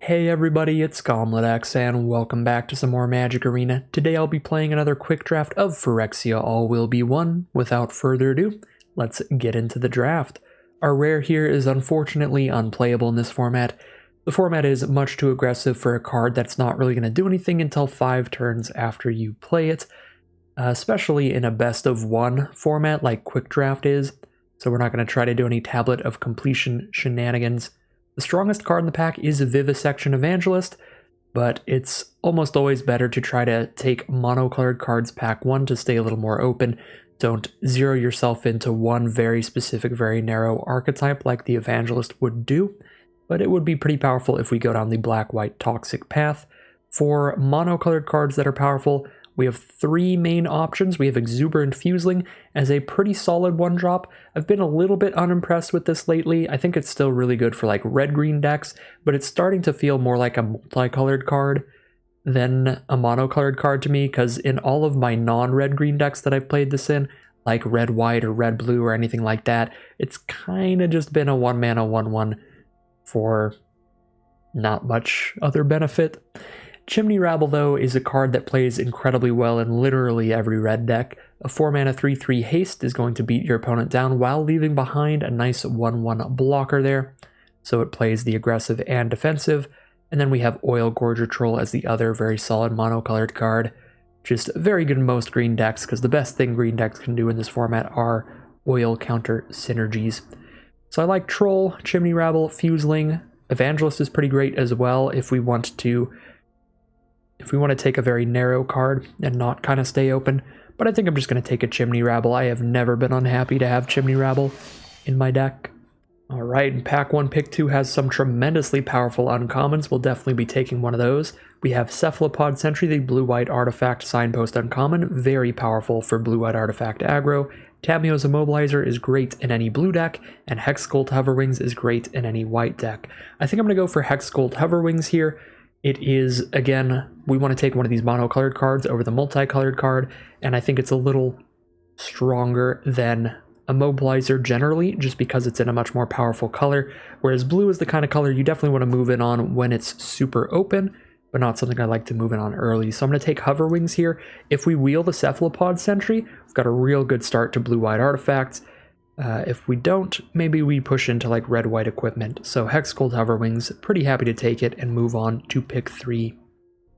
Hey everybody, it's GobletX and welcome back to some more Magic Arena. Today I'll be playing another quick draft of Phyrexia, all will be one. Without further ado, let's get into the draft. Our rare here is unfortunately unplayable in this format. The format is much too aggressive for a card that's not really going to do anything until 5 turns after you play it, especially in a best of 1 format like quick draft is, so we're not going to try to do any tablet of completion shenanigans. The strongest card in the pack is Vivisection Evangelist, but it's almost always better to try to take monocolored cards pack 1 to stay a little more open. Don't zero yourself into one very specific, very narrow archetype like the Evangelist would do, but it would be pretty powerful if we go down the black-white toxic path. For monocolored cards that are powerful, we have 3 main options. We have Exuberant Fuseling as a pretty solid 1-drop. I've been a little bit unimpressed with this lately. I think it's still really good for like red-green decks, but it's starting to feel more like a multicolored card than a monocolored card to me, because in all of my non-red-green decks that I've played this in, like red-white or red-blue or anything like that, it's kind of just been a 1-mana 1/1 for not much other benefit. Chimney Rabble, though, is a card that plays incredibly well in literally every red deck. A 4-mana 3/3 haste is going to beat your opponent down while leaving behind a nice 1/1 blocker there. So it plays the aggressive and defensive. And then we have Oil Gorger Troll as the other very solid monocolored card. Just very good in most green decks, because the best thing green decks can do in this format are oil counter synergies. So I like Troll, Chimney Rabble, Fuseling. Evangelist is pretty great as well if we want to take a very narrow card and not kind of stay open, but I think I'm just going to take a Chimney Rabble. I have never been unhappy to have Chimney Rabble in my deck. Alright, and pack 1, pick 2 has some tremendously powerful uncommons. We'll definitely be taking one of those. We have Cephalopod Sentry, the blue-white artifact signpost uncommon, very powerful for blue-white artifact aggro. Tamiyo's Immobilizer is great in any blue deck, and Hexgold Hoverwings is great in any white deck. I think I'm going to go for Hexgold Hoverwings here. It is, again, we want to take one of these monocolored cards over the multicolored card, and I think it's a little stronger than Immobilizer generally, just because it's in a much more powerful color, whereas blue is the kind of color you definitely want to move in on when it's super open, but not something I like to move in on early. So I'm going to take Hoverwings here. If we wheel the Cephalopod Sentry, we've got a real good start to blue-white artifacts. If we don't, maybe we push into like red-white equipment. So Hexgold Hoverwings, pretty happy to take it and move on to pick 3.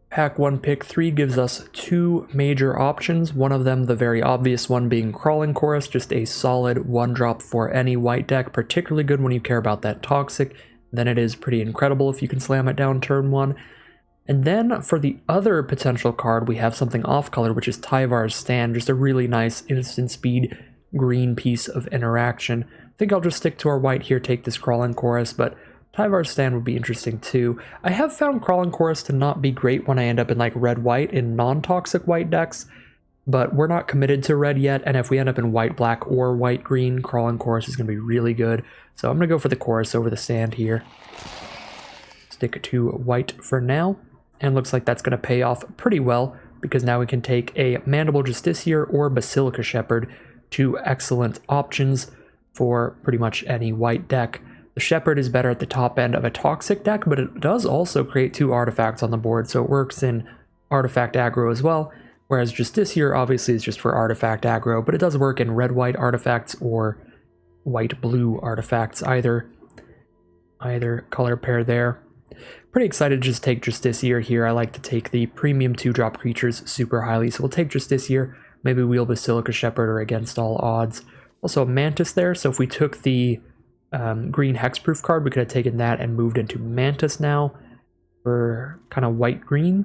Pack 1, pick 3 gives us 2 major options, one of them the very obvious one being Crawling Chorus, just a solid 1-drop for any white deck, particularly good when you care about that toxic. Then it is pretty incredible if you can slam it down turn 1. And then for the other potential card, we have something off-color, which is Tyvar's Stand, just a really nice instant speed green piece of interaction. I think I'll just stick to our white here, take this Crawling Chorus, but Tyvar's Stand would be interesting too. I have found Crawling Chorus to not be great when I end up in like red-white in non-toxic white decks, but we're not committed to red yet, and if we end up in white-black or white-green, Crawling Chorus is going to be really good. So I'm going to go for the Chorus over the Stand here. Stick to white for now, and looks like that's going to pay off pretty well, because now we can take a Mandible Justiciar or Basilica Shepherd, 2 excellent options for pretty much any white deck. The Shepherd is better at the top end of a toxic deck, but it does also create 2 artifacts on the board, so it works in artifact aggro as well, whereas Justiciar obviously is just for artifact aggro, but it does work in red-white artifacts or white-blue artifacts, either color pair there. Pretty excited to just take Justiciar here. I like to take the premium 2-drop creatures super highly, so we'll take Justiciar. Maybe wheel Basilica Shepherd or Against All Odds. Also a Mantis there, so if we took the green Hexproof card, we could have taken that and moved into Mantis now for kind of white-green.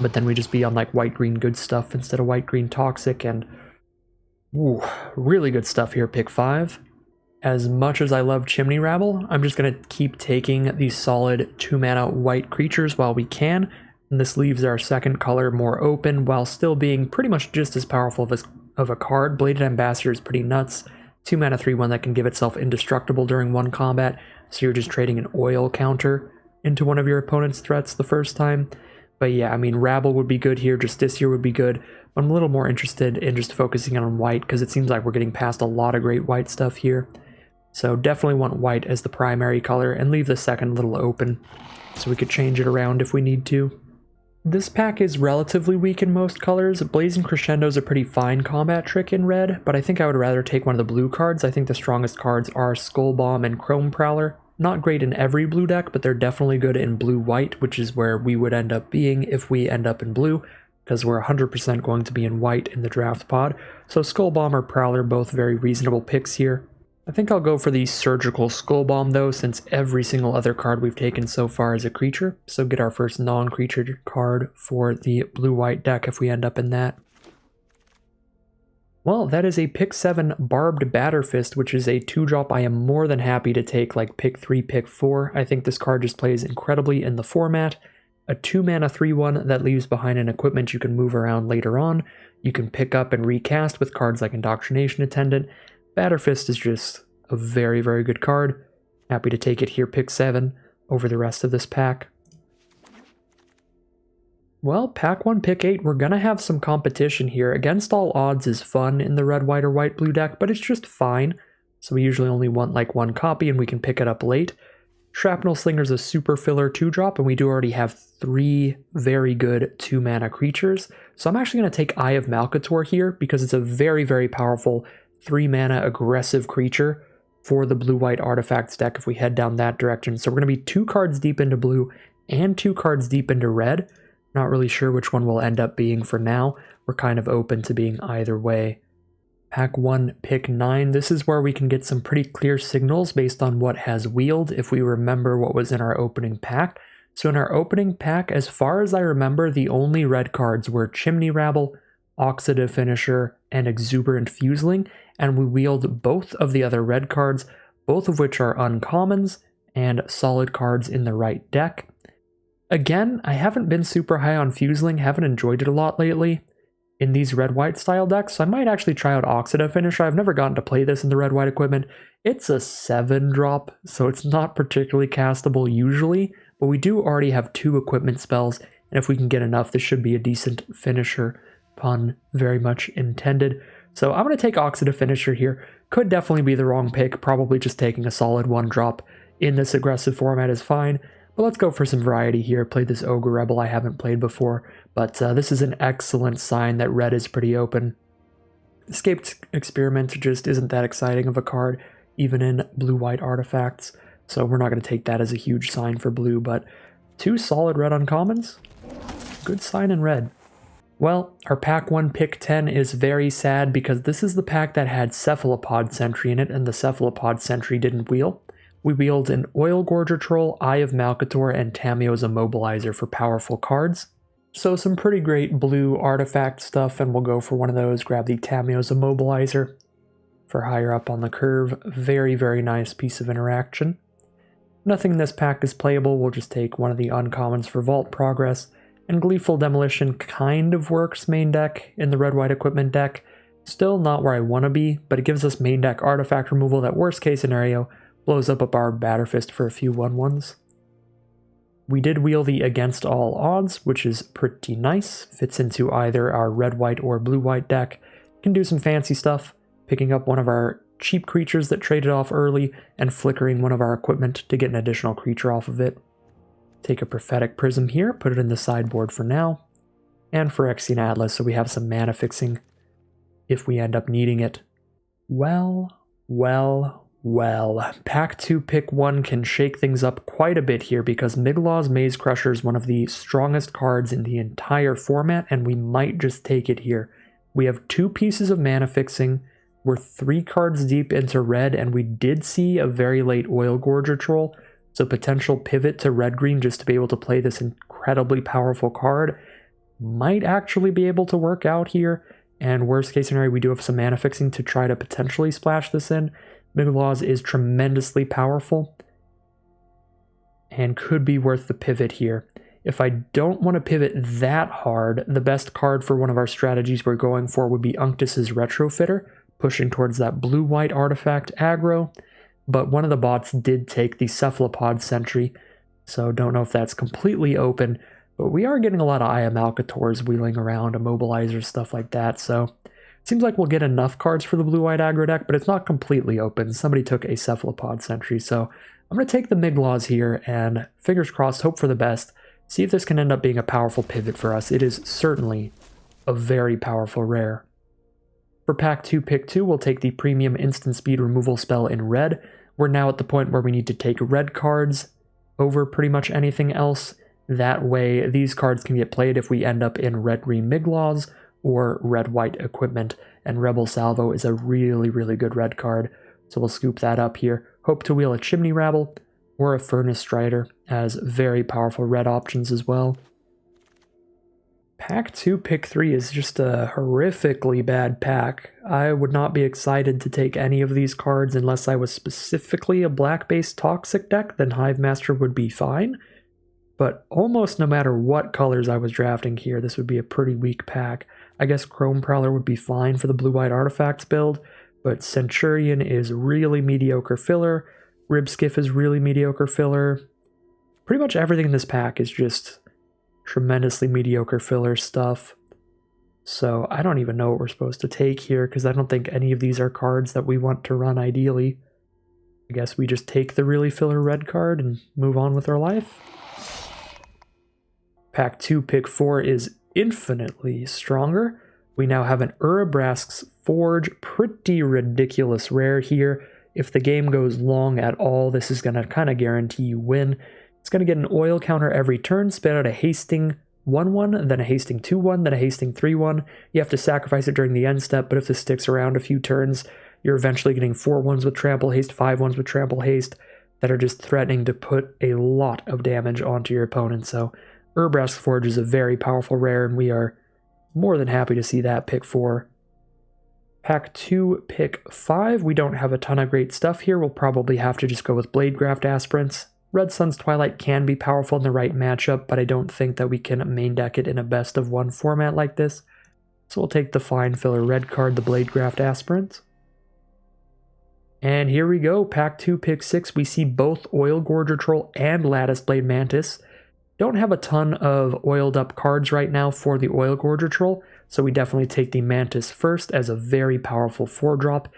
But then we just be on like white-green good stuff instead of white-green toxic, and ooh, really good stuff here, pick 5. As much as I love Chimney Rabble, I'm just going to keep taking these solid 2-mana white creatures while we can. And this leaves our second color more open while still being pretty much just as powerful of a card. Bladed Ambassador is pretty nuts. 2-mana 3/1 that can give itself indestructible during one combat, so you're just trading an oil counter into one of your opponent's threats the first time. But yeah, I mean, Rabble would be good here, Justiciar would be good, but I'm a little more interested in just focusing on white, because it seems like we're getting past a lot of great white stuff here. So definitely want white as the primary color and leave the second a little open so we could change it around if we need to. This pack is relatively weak in most colors. Blazing Crescendo is a pretty fine combat trick in red, but I think I would rather take one of the blue cards. I think the strongest cards are Skull Bomb and Chrome Prowler. Not great in every blue deck, but they're definitely good in blue-white, which is where we would end up being if we end up in blue, because we're 100% going to be in white in the draft pod. So Skull Bomb or Prowler, both very reasonable picks here. I think I'll go for the Surgical Skull Bomb though, since every single other card we've taken so far is a creature. So get our first non-creature card for the blue-white deck if we end up in that. Well, that is a pick 7 Barbed Batterfist, which is a 2-drop I am more than happy to take, like pick 3, pick 4. I think this card just plays incredibly in the format. A 2-mana 3/1 that leaves behind an equipment you can move around later on. You can pick up and recast with cards like Indoctrination Attendant. Batterfist is just a very, very good card. Happy to take it here, pick 7, over the rest of this pack. Well, pack 1, pick 8, we're gonna have some competition here. Against All Odds is fun in the red, white, or white blue deck, but it's just fine. So we usually only want like one copy and we can pick it up late. Shrapnel Slinger's a super filler 2-drop, and we do already have 3 very good 2-mana creatures. So I'm actually going to take Eye of Malcator here because it's a very, very powerful 3-mana aggressive creature for the blue-white artifacts deck if we head down that direction. So we're going to be 2 cards deep into blue and 2 cards deep into red. Not really sure which one we'll end up being for now. We're kind of open to being either way. Pack 1, pick 9. This is where we can get some pretty clear signals based on what has wheeled if we remember what was in our opening pack. So in our opening pack, as far as I remember, the only red cards were Chimney Rabble, Oxidative Finisher, and Exuberant Fuseling, and we wheeled both of the other red cards, both of which are uncommons and solid cards in the right deck. Again, I haven't been super high on Fuseling, haven't enjoyed it a lot lately in these red-white style decks, so I might actually try out Oxidative Finisher. I've never gotten to play this in the red-white equipment. It's a 7-drop, so it's not particularly castable usually, but we do already have 2 equipment spells, and if we can get enough, this should be a decent finisher. Pun very much intended. So I'm going to take Oxidative Finisher here. Could definitely be the wrong pick, probably just taking a solid 1-drop in this aggressive format is fine. But let's go for some variety here. Play this Ogre Rebel I haven't played before, but this is an excellent sign that red is pretty open. Escaped Experiment just isn't that exciting of a card, even in blue-white artifacts, so we're not going to take that as a huge sign for blue, but 2 solid red uncommons? Good sign in red. Well, our pack 1, pick 10 is very sad because this is the pack that had Cephalopod Sentry in it, and the Cephalopod Sentry didn't wheel. We wield an Oil Gorger Troll, Eye of Malcator, and Tamiyo's Immobilizer for powerful cards. So some pretty great blue artifact stuff, and we'll go for one of those, grab the Tamiyo's Immobilizer for higher up on the curve. Very, very nice piece of interaction. Nothing in this pack is playable, we'll just take one of the uncommons for Vault Progress, and Gleeful Demolition kind of works main deck in the red-white equipment deck. Still not where I want to be, but it gives us main deck artifact removal that worst case scenario blows up a Barbed Batterfist for a few 1/1s. We did wheel the Against All Odds, which is pretty nice. Fits into either our red-white or blue-white deck. Can do some fancy stuff, picking up one of our cheap creatures that traded off early and flickering one of our equipment to get an additional creature off of it. Take a Prophetic Prism here, put it in the sideboard for now. And Phyrexian Atlas, so we have some mana fixing if we end up needing it. Well, pack 2, pick 1 can shake things up quite a bit here because Miglaw's Maze Crusher is one of the strongest cards in the entire format, and we might just take it here. We have 2 pieces of mana fixing, we're 3 cards deep into red, and we did see a very late Oil Gorger Troll, so potential pivot to red-green just to be able to play this incredibly powerful card might actually be able to work out here, and worst case scenario, we do have some mana fixing to try to potentially splash this in. Miglaw's is tremendously powerful and could be worth the pivot here. If I don't want to pivot that hard, the best card for one of our strategies we're going for would be Unctus's Retrofitter, pushing towards that blue-white artifact aggro, but one of the bots did take the Cephalopod Sentry, so don't know if that's completely open, but we are getting a lot of Eye of Malcators wheeling around, Immobilizers, stuff like that, so Seems like we'll get enough cards for the blue-white aggro deck, but it's not completely open. Somebody took a Cephalopod Sentry, so I'm going to take the Miglaws here and, fingers crossed, hope for the best. See if this can end up being a powerful pivot for us. It is certainly a very powerful rare. For pack 2, pick 2, we'll take the premium instant speed removal spell in red. We're now at the point where we need to take red cards over pretty much anything else. That way, these cards can get played if we end up in red-green Miglaws or red-white equipment, and Rebel Salvo is a really, really good red card. So we'll scoop that up here. Hope to wheel a Chimney Rabble or a Furnace Strider as very powerful red options as well. Pack 2, pick 3 is just a horrifically bad pack. I would not be excited to take any of these cards unless I was specifically a black-based Toxic deck, then Hive Master would be fine. But almost no matter what colors I was drafting here, this would be a pretty weak pack. I guess Chrome Prowler would be fine for the blue-white artifacts build, but Centurion is really mediocre filler, Ribskiff is really mediocre filler. Pretty much everything in this pack is just tremendously mediocre filler stuff. So I don't even know what we're supposed to take here, because I don't think any of these are cards that we want to run ideally. I guess we just take the really filler red card and move on with our life. Pack 2, pick 4 is infinitely stronger. We now have an Urabrask's Forge, pretty ridiculous rare here. If the game goes long at all, this is going to kind of guarantee you win. It's going to get an oil counter every turn, spit out a hasting 1-1, then a hasting 2-1, then a hasting 3-1. You have to sacrifice it during the end step, but if this sticks around a few turns, you're eventually getting 4-1s with trample haste, 5-1s with trample haste that are just threatening to put a lot of damage onto your opponent. So Urabrask's Forge is a very powerful rare, and we are more than happy to see that pick 4. Pack 2, pick 5. We don't have a ton of great stuff here. We'll probably have to just go with Bladegraft Aspirants. Red Sun's Twilight can be powerful in the right matchup, but I don't think that we can main deck it in a best of one format like this. So we'll take the fine filler red card, the Bladegraft Aspirant. And here we go, pack 2, pick 6. We see both Oil Gorger Troll and Lattice Blade Mantis. Don't have a ton of oiled up cards right now for the Oil Gorger Troll, so we definitely take the Mantis first as a very powerful 4-drop.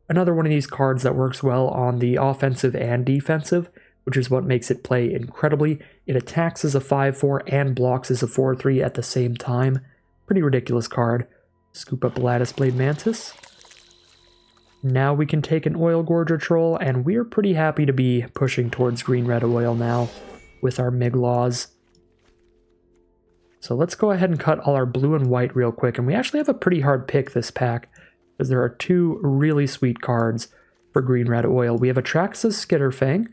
Another one of these cards that works well on the offensive and defensive, which is what makes it play incredibly. It attacks as a 5-4 and blocks as a 4-3 at the same time. Pretty ridiculous card. Scoop up Lattice Blade Mantis. Now we can take an Oil Gorger Troll, and we're pretty happy to be pushing towards green-red oil now with our Miglaws. So let's go ahead and cut all our blue and white real quick, and we actually have a pretty hard pick this pack, because there are two really sweet cards for green-red oil. We have Atraxa's Skitterfang,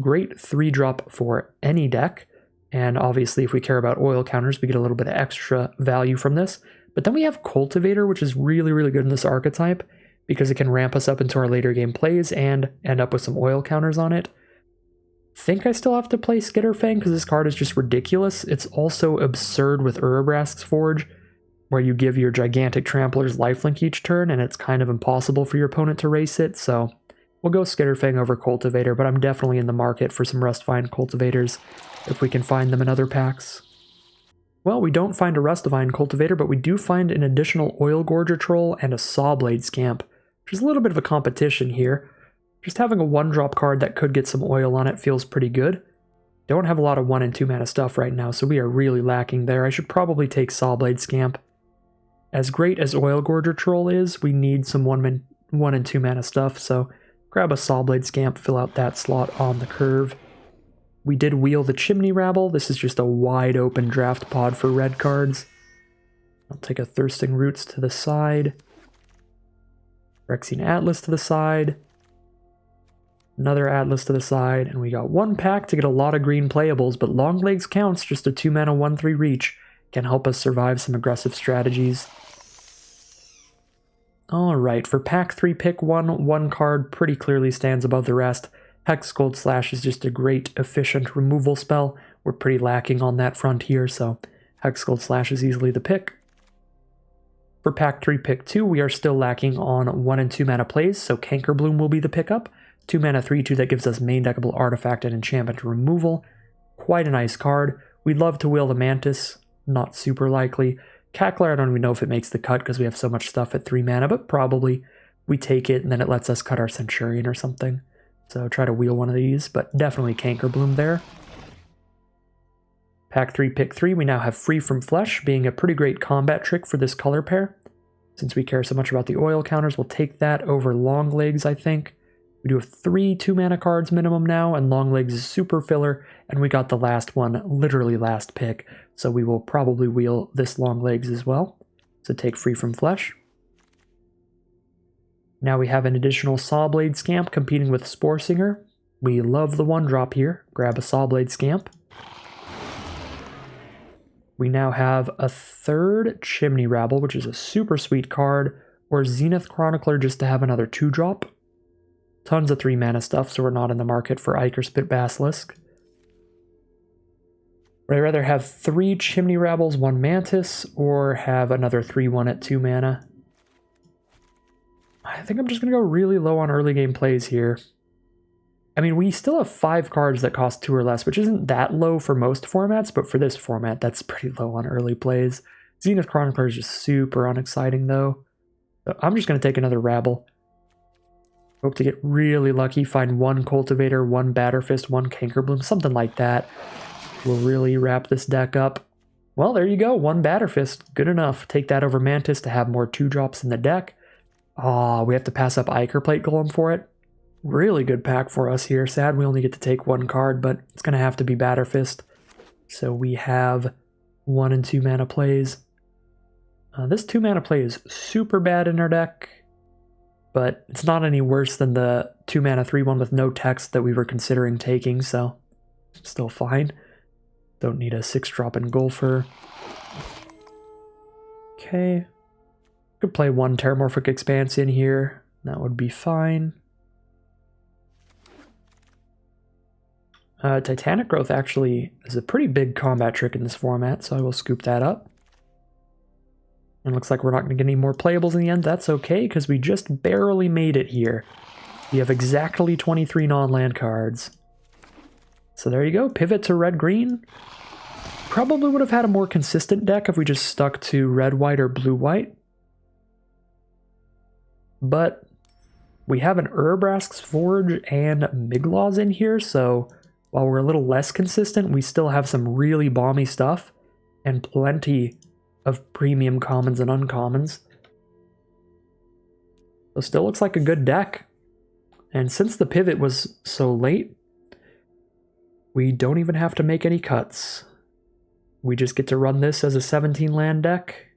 great 3-drop for any deck, and obviously if we care about oil counters, we get a little bit of extra value from this. But then we have Cultivator, which is really, really good in this archetype, because it can ramp us up into our later game plays and end up with some oil counters on it. I think I still have to play Skitterfang because this card is just ridiculous. It's also absurd with Urabrask's Forge, where you give your gigantic tramplers lifelink each turn, and it's kind of impossible for your opponent to race it, so we'll go Skitterfang over Cultivator, but I'm definitely in the market for some Rustvine Cultivators if we can find them in other packs. Well, we don't find a Rustvine Cultivator, but we do find an additional Oil Gorger Troll and a Sawblade Scamp, which is a little bit of a competition here. Just having a 1-drop card that could get some oil on it feels pretty good. Don't have a lot of 1 and 2 mana stuff right now, so we are really lacking there. I should probably take Sawblade Scamp. As great as Oil Gorger Troll is, we need some 1 and 2 mana stuff, so grab a Sawblade Scamp, fill out that slot on the curve. We did wheel the Chimney Rabble. This is just a wide open draft pod for red cards. I'll take a Thirsting Roots to the side. Phyrexian Atlas to the side. Another Atlas to the side, and we got one pack to get a lot of green playables, but Longlegs Counts, just a 2-mana 1/3 reach, can help us survive some aggressive strategies. Alright, for pack 3, pick 1, one card pretty clearly stands above the rest. Hexgold Slash is just a great, efficient removal spell. We're pretty lacking on that front here, so Hexgold Slash is easily the pick. For pack 3, pick 2, we are still lacking on 1 and 2 mana plays, so Cankerbloom will be the pickup. 2 mana 3/2 that gives us main deckable artifact and enchantment removal. Quite a nice card. We'd love to wheel the Mantis, not super likely. Cackler, I don't even know if it makes the cut because we have so much stuff at 3 mana, but probably we take it and then it lets us cut our Centurion or something. So try to wheel one of these, but definitely Cankerbloom there. Pack 3, pick 3, we now have Free from Flesh, being a pretty great combat trick for this color pair. Since we care so much about the oil counters, we'll take that over Long Legs, I think. We do have 3 2-mana cards minimum now, and Long Legs is super filler, and we got the last one, literally last pick, so we will probably wheel this Long Legs as well. So take Free from Flesh. Now we have an additional Sawblade Scamp competing with Spore Singer. We love the 1-drop here. Grab a Sawblade Scamp. We now have a 3rd Chimney Rabble, which is a super sweet card, or Zenith Chronicler just to have another 2-drop. Tons of 3-mana stuff, so we're not in the market for Ichor Spit Basilisk. Would I rather have 3 Chimney Rabbles, 1 Mantis, or have another 3-1 at 2 mana? I think I'm just going to go really low on early game plays here. I mean, we still have 5 cards that cost 2 or less, which isn't that low for most formats, but for this format, that's pretty low on early plays. Zenith Chronicler is just super unexciting, though. So I'm just going to take another Rabble. Hope to get really lucky, find 1 Cultivator, 1 Batterfist, 1 Cankerbloom, something like that. We'll really wrap this deck up. Well, there you go, 1 Batterfist, good enough. Take that over Mantis to have more 2-drops in the deck. Aw, we have to pass up Ichor Plate Golem for it. Really good pack for us here. Sad we only get to take 1 card, but it's going to have to be Batterfist. So we have 1 and 2 mana plays. This 2 mana play is super bad in our deck, but it's not any worse than the 2 mana 3-1 with no text that we were considering taking, so still fine. Don't need a 6-drop Engulfer. Okay. Could play 1 Terramorphic Expanse in here. That would be fine. Titanic Growth actually is a pretty big combat trick in this format, so I will scoop that up. And looks like we're not going to get any more playables in the end. That's okay, because we just barely made it here. We have exactly 23 non-land cards. So there you go, pivot to red-green. Probably would have had a more consistent deck if we just stuck to red-white or blue-white. But we have an Urabrask's Forge and Miglaws in here, so while we're a little less consistent, we still have some really balmy stuff and plenty of premium commons and uncommons. So still looks like a good deck. And since the pivot was so late, we don't even have to make any cuts. We just get to run this as a 17 land deck.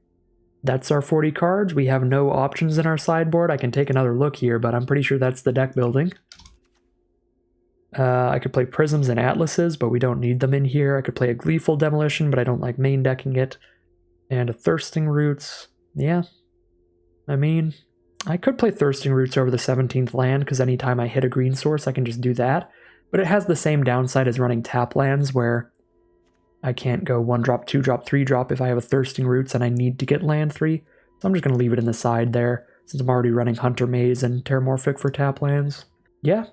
That's our 40 cards. We have no options in our sideboard. I can take another look here, but I'm pretty sure that's the deck building. I could play Prisms and Atlases, but we don't need them in here. I could play a Gleeful Demolition, but I don't like main decking it. And a Thirsting Roots. Yeah. I mean, I could play Thirsting Roots over the 17th land, because anytime I hit a green source, I can just do that. But it has the same downside as running tap lands, where I can't go 1-drop, 2-drop, 3-drop if I have a Thirsting Roots and I need to get land 3. So I'm just going to leave it in the side there, since I'm already running Hunter Maze and Terramorphic for tap lands. Yeah.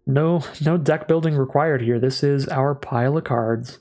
No deck building required here. This is our pile of cards.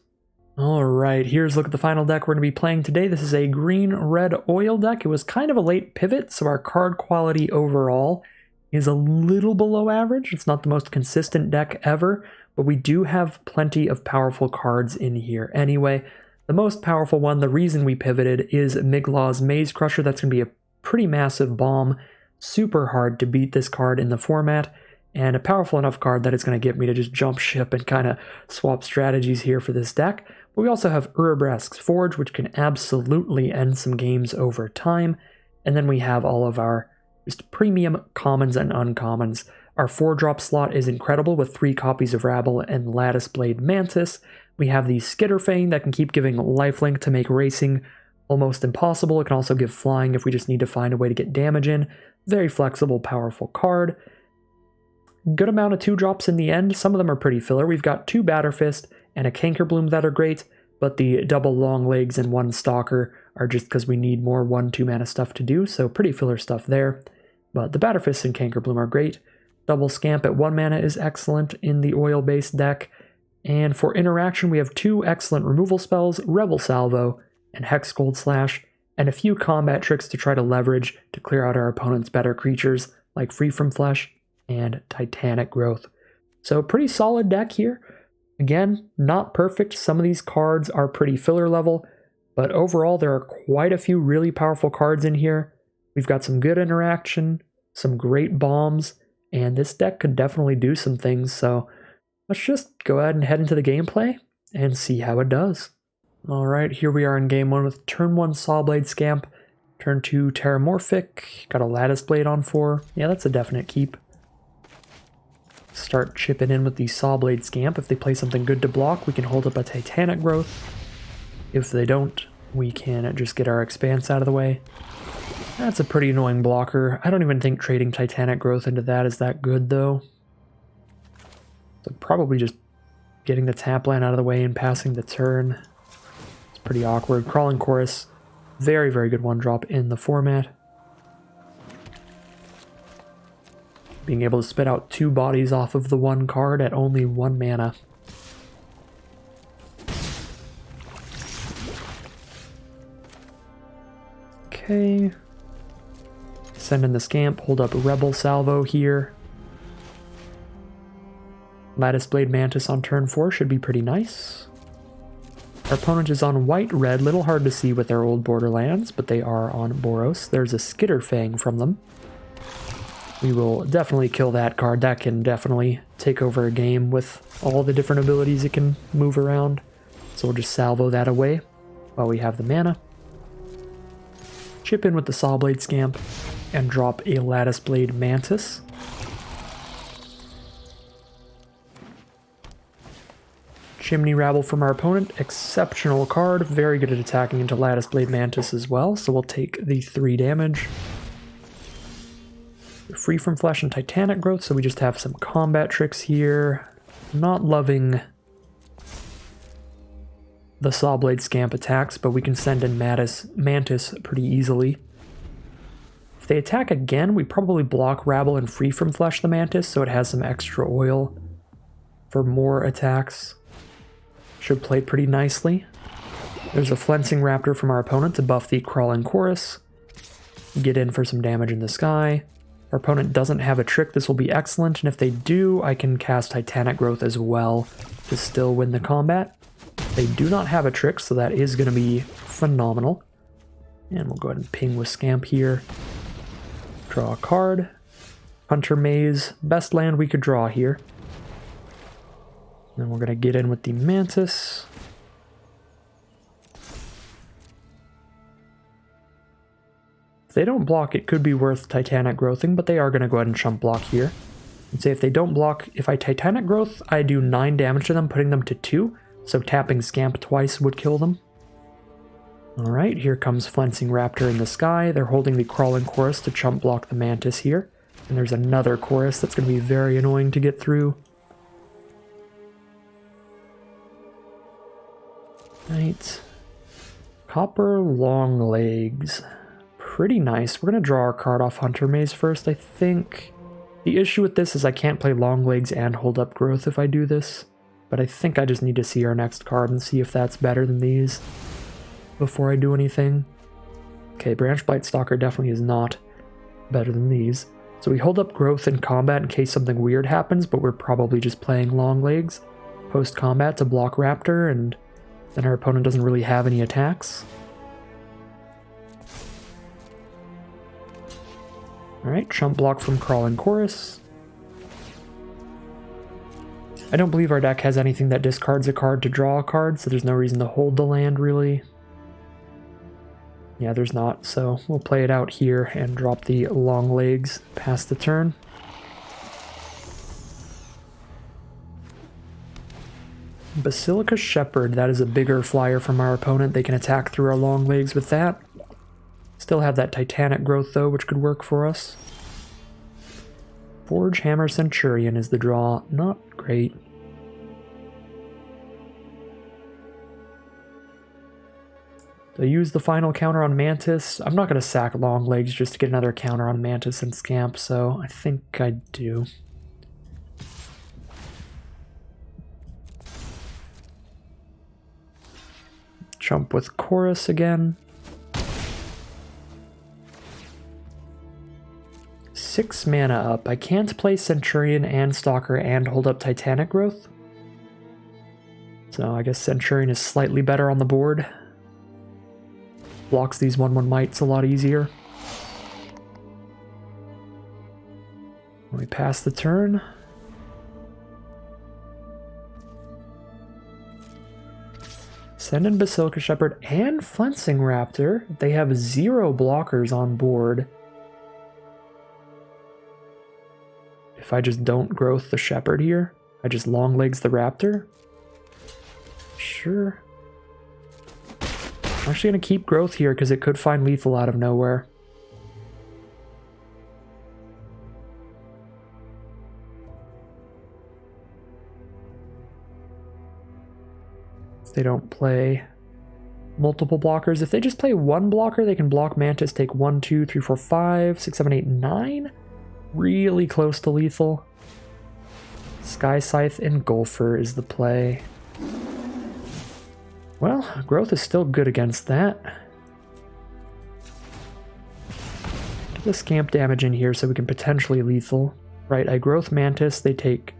Alright, here's a look at the final deck we're going to be playing today. This is a green-red oil deck. It was kind of a late pivot, so our card quality overall is a little below average. It's not the most consistent deck ever, but we do have plenty of powerful cards in here. Anyway, the most powerful one, the reason we pivoted, is Miglaw's Maze Crusher. That's going to be a pretty massive bomb. Super hard to beat this card in the format, and a powerful enough card that it's going to get me to just jump ship and kind of swap strategies here for this deck. But we also have Urabrask's Forge, which can absolutely end some games over time. And then we have all of our just premium commons and uncommons. Our 4-drop slot is incredible with 3 copies of Rabble and Lattice Blade Mantis. We have the Skitterfang that can keep giving lifelink to make racing almost impossible. It can also give flying if we just need to find a way to get damage in. Very flexible, powerful card. Good amount of 2-drops in the end. Some of them are pretty filler. We've got 2 Batterfist and a Cankerbloom that are great, but the double Long Legs and 1 Stalker are just because we need more 1-2 mana stuff to do, so pretty filler stuff there. But the Batterfist and Cankerbloom are great. Double Scamp at 1 mana is excellent in the oil-based deck. And for interaction, we have 2 excellent removal spells, Rebel Salvo and Hex Gold Slash. and a few combat tricks to try to leverage to clear out our opponent's better creatures, like Free From Flesh and Titanic Growth. So pretty solid deck here. Again, not perfect. Some of these cards are pretty filler level, but overall there are quite a few really powerful cards in here. We've got some good interaction, some great bombs, and this deck could definitely do some things, so let's just go ahead and head into the gameplay and see how it does. Alright, here we are in game 1 with turn 1 Sawblade Scamp, turn 2 Terramorphic, got a Lattice Blade on 4. Yeah, that's a definite keep. Start chipping in with the Sawblade Scamp. If they play something good to block, we can hold up a Titanic Growth. If they don't, we can just get our Expanse out of the way. That's a pretty annoying blocker. I don't even think trading Titanic Growth into that is that good, though. So probably just getting the tap land out of the way and passing the turn. It's pretty awkward. Crawling Chorus, very, very good one-drop in the format. Being able to spit out 2 bodies off of the 1 card at only 1 mana. Okay. Send in the Scamp, hold up Rebel Salvo here. Lattice Blade Mantis on turn 4 should be pretty nice. Our opponent is on white-red, little hard to see with their old Borderlands, but they are on Boros. There's a Skitterfang from them. We will definitely kill that card. That can definitely take over a game with all the different abilities it can move around. So we'll just salvo that away while we have the mana. Chip in with the Sawblade Scamp and drop a Lattice Blade Mantis. Chimney Rabble from our opponent, exceptional card, very good at attacking into Lattice Blade Mantis as well, so we'll take the 3 damage. Free From Flesh and Titanic Growth, so we just have some combat tricks here. Not loving the Sawblade Scamp attacks, but we can send in Mantis pretty easily. If they attack again, we probably block Rabble and Free From Flesh the Mantis, so it has some extra oil for more attacks. Should play pretty nicely. There's a Flensing Raptor from our opponent to buff the Crawling Chorus. Get in for some damage in the sky. Our opponent doesn't have a trick, this will be excellent, and if they do, I can cast Titanic Growth as well to still win the combat. They do not have a trick, so that is going to be phenomenal. And we'll go ahead and ping with Scamp here. Draw a card. Hunter Maze, best land we could draw here. Then we're going to get in with the Mantis. If they don't block, it could be worth Titanic Growthing, but they are going to go ahead and chump block here. And say if they don't block, if I Titanic Growth, I do 9 damage to them, putting them to 2, so tapping Scamp twice would kill them. Alright, here comes Flensing Raptor in the sky. They're holding the Crawling Chorus to chump block the Mantis here. And there's another Chorus that's going to be very annoying to get through. Right. Copper Long Legs. Pretty nice. We're going to draw our card off Hunter Maze first, I think. The issue with this is I can't play Long Legs and hold up Growth if I do this. But I think I just need to see our next card and see if that's better than these before I do anything. Okay, Branch Blight Stalker definitely is not better than these. So we hold up Growth in combat in case something weird happens, but we're probably just playing Long Legs post-combat to block Raptor, and then our opponent doesn't really have any attacks. Alright, chump block from Crawling Chorus. I don't believe our deck has anything that discards a card to draw a card, so there's no reason to hold the land, really. Yeah, there's not, so we'll play it out here and drop the Long Legs past the turn. Basilica Shepherd, that is a bigger flyer from our opponent. They can attack through our Long Legs with that. Still have that Titanic Growth, though, which could work for us. Forge Hammer Centurion is the draw. Not great. Do I use the final counter on Mantis? I'm not going to sack Long Legs just to get another counter on Mantis and Scamp, so I think I do. Jump with Chorus again. 6 mana up. I can't play Centurion and Stalker and hold up Titanic Growth. So I guess Centurion is slightly better on the board. Blocks these 1/1 mites a lot easier. We pass the turn. Send in Basilica Shepherd and Fencing Raptor. They have 0 blockers on board. If I just don't growth the Shepherd here, I just long legs the Raptor. Sure. I'm actually going to keep growth here because it could find lethal out of nowhere. They don't play multiple blockers. If they just play 1 blocker, they can block Mantis, take 1, 2, 3, 4, 5, 6, 7, 8, 9. Really close to lethal. Sky Scythe and Golfer is the play. Well, growth is still good against that. Get the scamp damage in here so we can potentially lethal. Right, I growth Mantis, they take...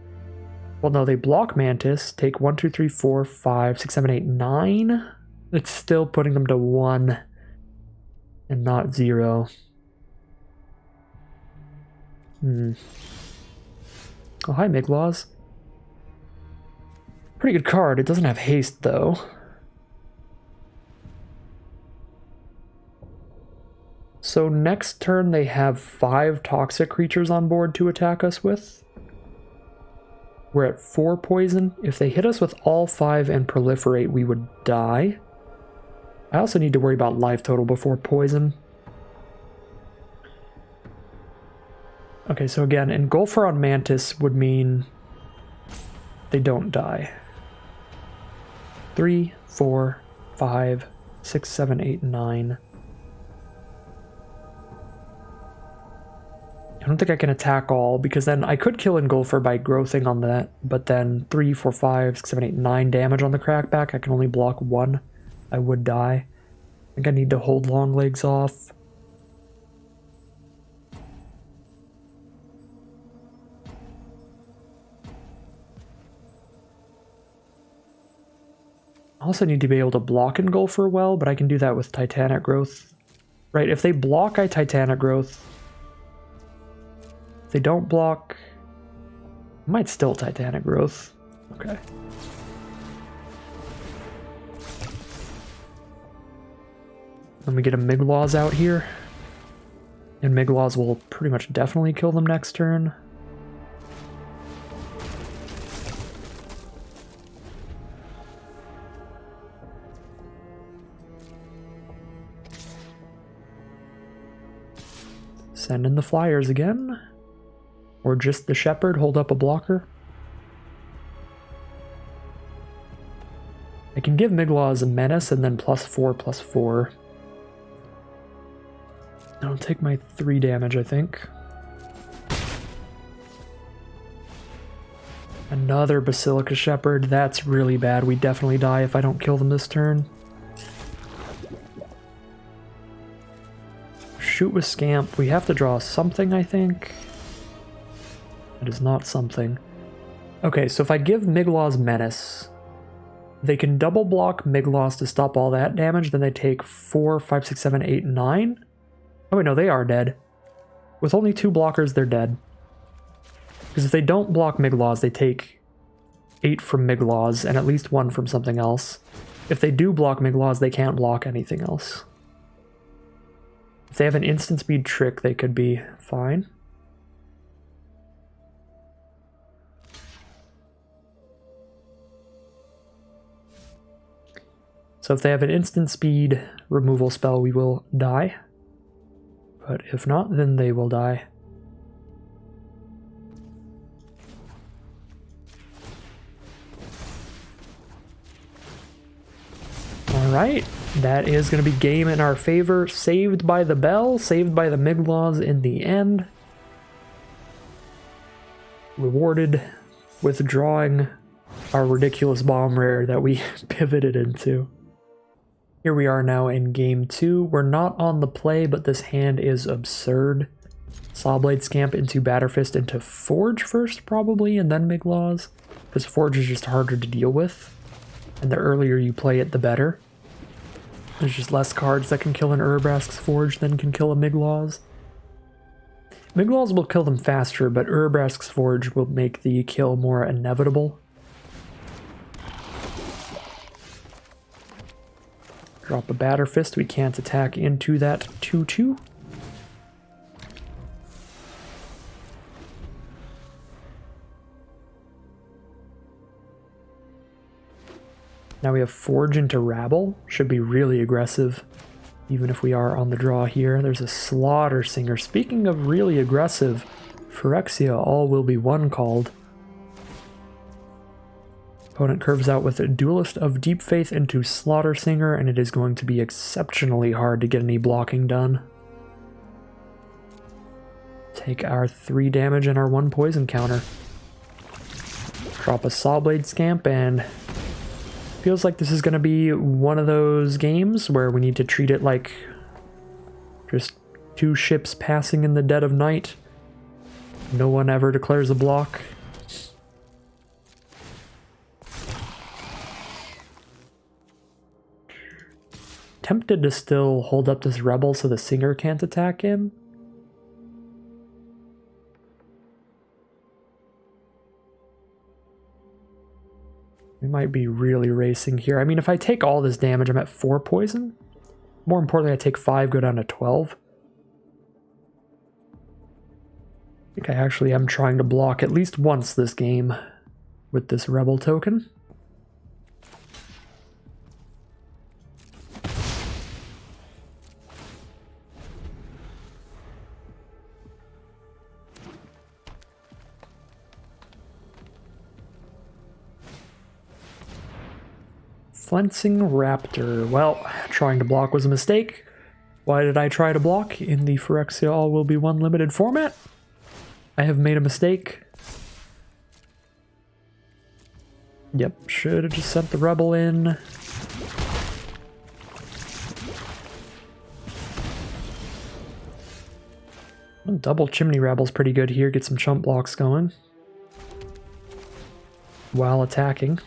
Well, no, they block Mantis, take 1, 2, 3, 4, 5, 6, 7, 8, 9. It's still putting them to 1 and not 0. Oh, hi, Miglaws. Pretty good card. It doesn't have haste, though. So next turn, they have 5 toxic creatures on board to attack us with. We're at 4 poison. If they hit us with all 5 and proliferate, we would die. I also need to worry about life total before poison. Okay, so again, Engulfer on Mantis would mean they don't die. 3, 4, 5, 6, 7, 8, 9. I don't think I can attack all, because then I could kill Engulfer by growthing on that, but then 3, 4, 5, 6, 7, 8, 9 damage on the crackback. I can only block 1. I would die. I think I need to hold long legs off. I also need to be able to block Engulfer well, but I can do that with Titanic Growth. Right, if they block, I Titanic Growth. If they don't block, I might still Titanic Growth. Okay. Then we get a Miglaws out here. And Miglaws will pretty much definitely kill them next turn. Send in the flyers again. Or just the shepherd, hold up a blocker. I can give Miglaws a menace and then +4/+4. I'll take my 3 damage, I think. Another Basilica Shepherd. That's really bad. We definitely die if I don't kill them this turn. Shoot with Scamp. We have to draw something, I think. It is not something. Okay, so if I give Miglaws Menace, they can double block Miglaws to stop all that damage, then they take 4, 5, 6, 7, 8, 9. Oh wait, no, they are dead. With only 2 blockers, they're dead. Because if they don't block Miglaws, they take 8 from Miglaws and at least 1 from something else. If they do block Miglaws, they can't block anything else. If they have an instant speed trick, they could be fine. So if they have an instant speed removal spell, we will die. But if not, then they will die. Alright, that is going to be game in our favor. Saved by the bell, saved by the Miglaws in the end. Rewarded with drawing our ridiculous bomb rare that we pivoted into. Here we are now in game 2. We're not on the play, but this hand is absurd. Sawblade Scamp into Batterfist into Forge first, probably, and then Miglaws. Because Forge is just harder to deal with. And the earlier you play it, the better. There's just less cards that can kill an Urabrask's Forge than can kill a Miglaws. Miglaws will kill them faster, but Urabrask's Forge will make the kill more inevitable. Drop a Batterfist, we can't attack into that 2-2. Now we have Forge into Rabble. Should be really aggressive, even if we are on the draw here. There's a Slaughter Singer. Speaking of really aggressive, Phyrexia all will be one called. Opponent curves out with a Duelist of Deep Faith into Slaughter Singer, and it is going to be exceptionally hard to get any blocking done. Take our 3 damage and our 1 poison counter. Drop a Sawblade Scamp, and feels like this is going to be one of those games where we need to treat it like just 2 ships passing in the dead of night. No one ever declares a block. Tempted to still hold up this Rebel so the Singer can't attack him. We might be really racing here. I mean, if I take all this damage, I'm at 4 poison. More importantly, I take 5, go down to 12. I think I actually am trying to block at least once this game with this Rebel token. Flensing Raptor. Well, trying to block was a mistake. Why did I try to block in the Phyrexia All Will Be One limited format? I have made a mistake. Yep, should have just sent the Rebel in. Double Chimney Rebel's pretty good here. Get some chump blocks going while attacking.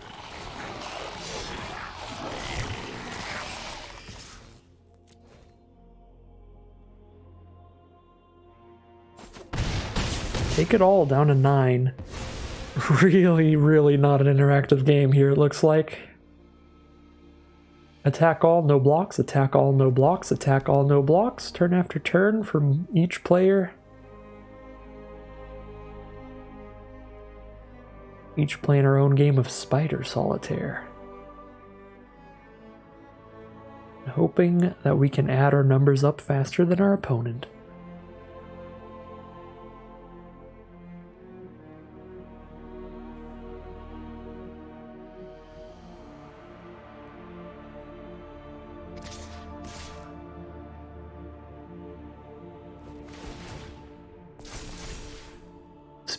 Take it all down to 9. Really not an interactive game here, it looks like. Attack all, no blocks, attack all, no blocks, attack all, no blocks, turn after turn from each player. Each playing our own game of Spider Solitaire. Hoping that we can add our numbers up faster than our opponent.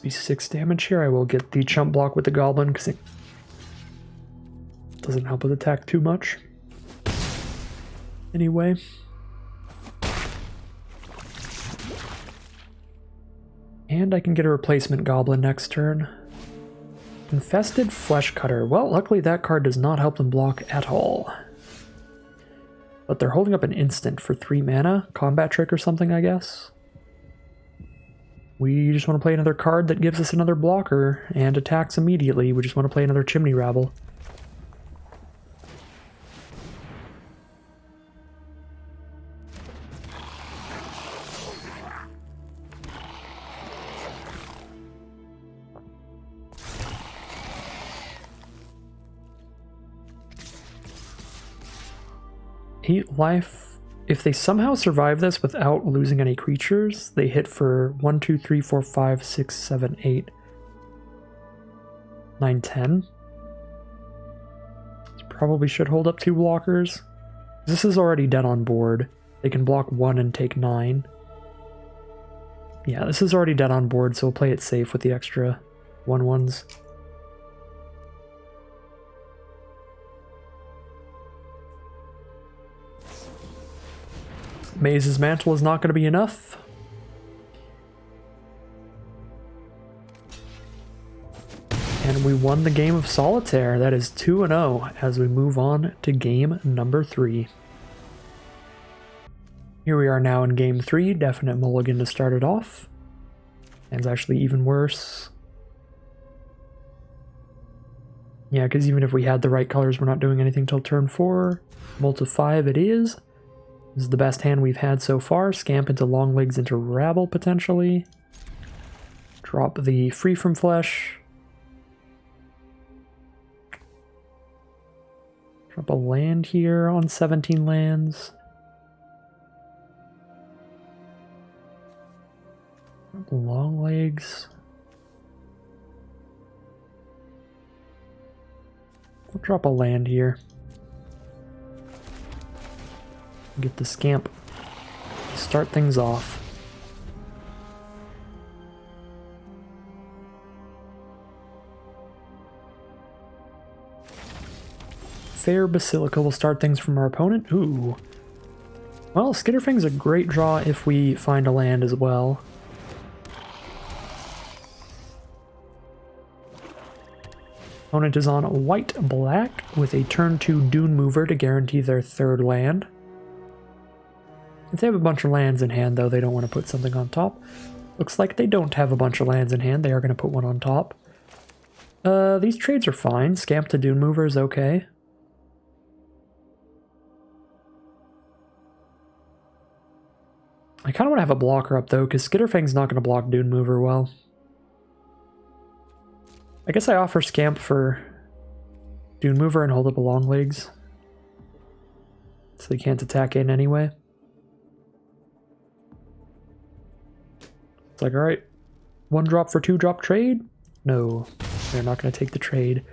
Be 6 damage here. I will get the chump block with the goblin because it doesn't help with attack too much. Anyway. And I can get a replacement goblin next turn. Infested Flesh Cutter. Well, luckily that card does not help them block at all. But they're holding up an instant for 3 mana. Combat trick or something, I guess. We just want to play another card that gives us another blocker and attacks immediately. We just want to play another Chimney Rabble. Eight life. If they somehow survive this without losing any creatures, they hit for 1, 2, 3, 4, 5, 6, 7, 8, 9, 10. This probably should hold up 2 blockers. This is already dead on board. They can block 1 and take 9. Yeah, this is already dead on board, so we'll play it safe with the extra 1/1s. Maze's Mantle is not going to be enough. we won the game of Solitaire. That is 2-0 as we move on to game number 3. Here we are now in game 3. Definite mulligan to start it off. And it's actually even worse. Yeah, because even if we had the right colors, we're not doing anything till turn 4. Molt of 5 it is. This is the best hand we've had so far. Scamp into Longlegs into Rabble, potentially. Drop the Free From Flesh. Drop a land here on 17 lands. Longlegs. We'll drop a land here. Get the Scamp. Start things off. Fair Basilica will start things from our opponent. Ooh. Well, Skitterfang's a great draw if we find a land as well. Opponent is on white-black with a turn 2 Dune Mover to guarantee their 3rd land. If they have a bunch of lands in hand, though, they don't want to put something on top. Looks like they don't have a bunch of lands in hand. They are going to put one on top. These trades are fine. Scamp to Dune Mover is okay. I kind of want to have a blocker up, though, because Skitterfang's not going to block Dune Mover well. I guess I offer Scamp for Dune Mover and hold up a Longlegs. So they can't attack in anyway. It's like, alright, 1 drop for 2 drop trade? No, they're not going to take the trade.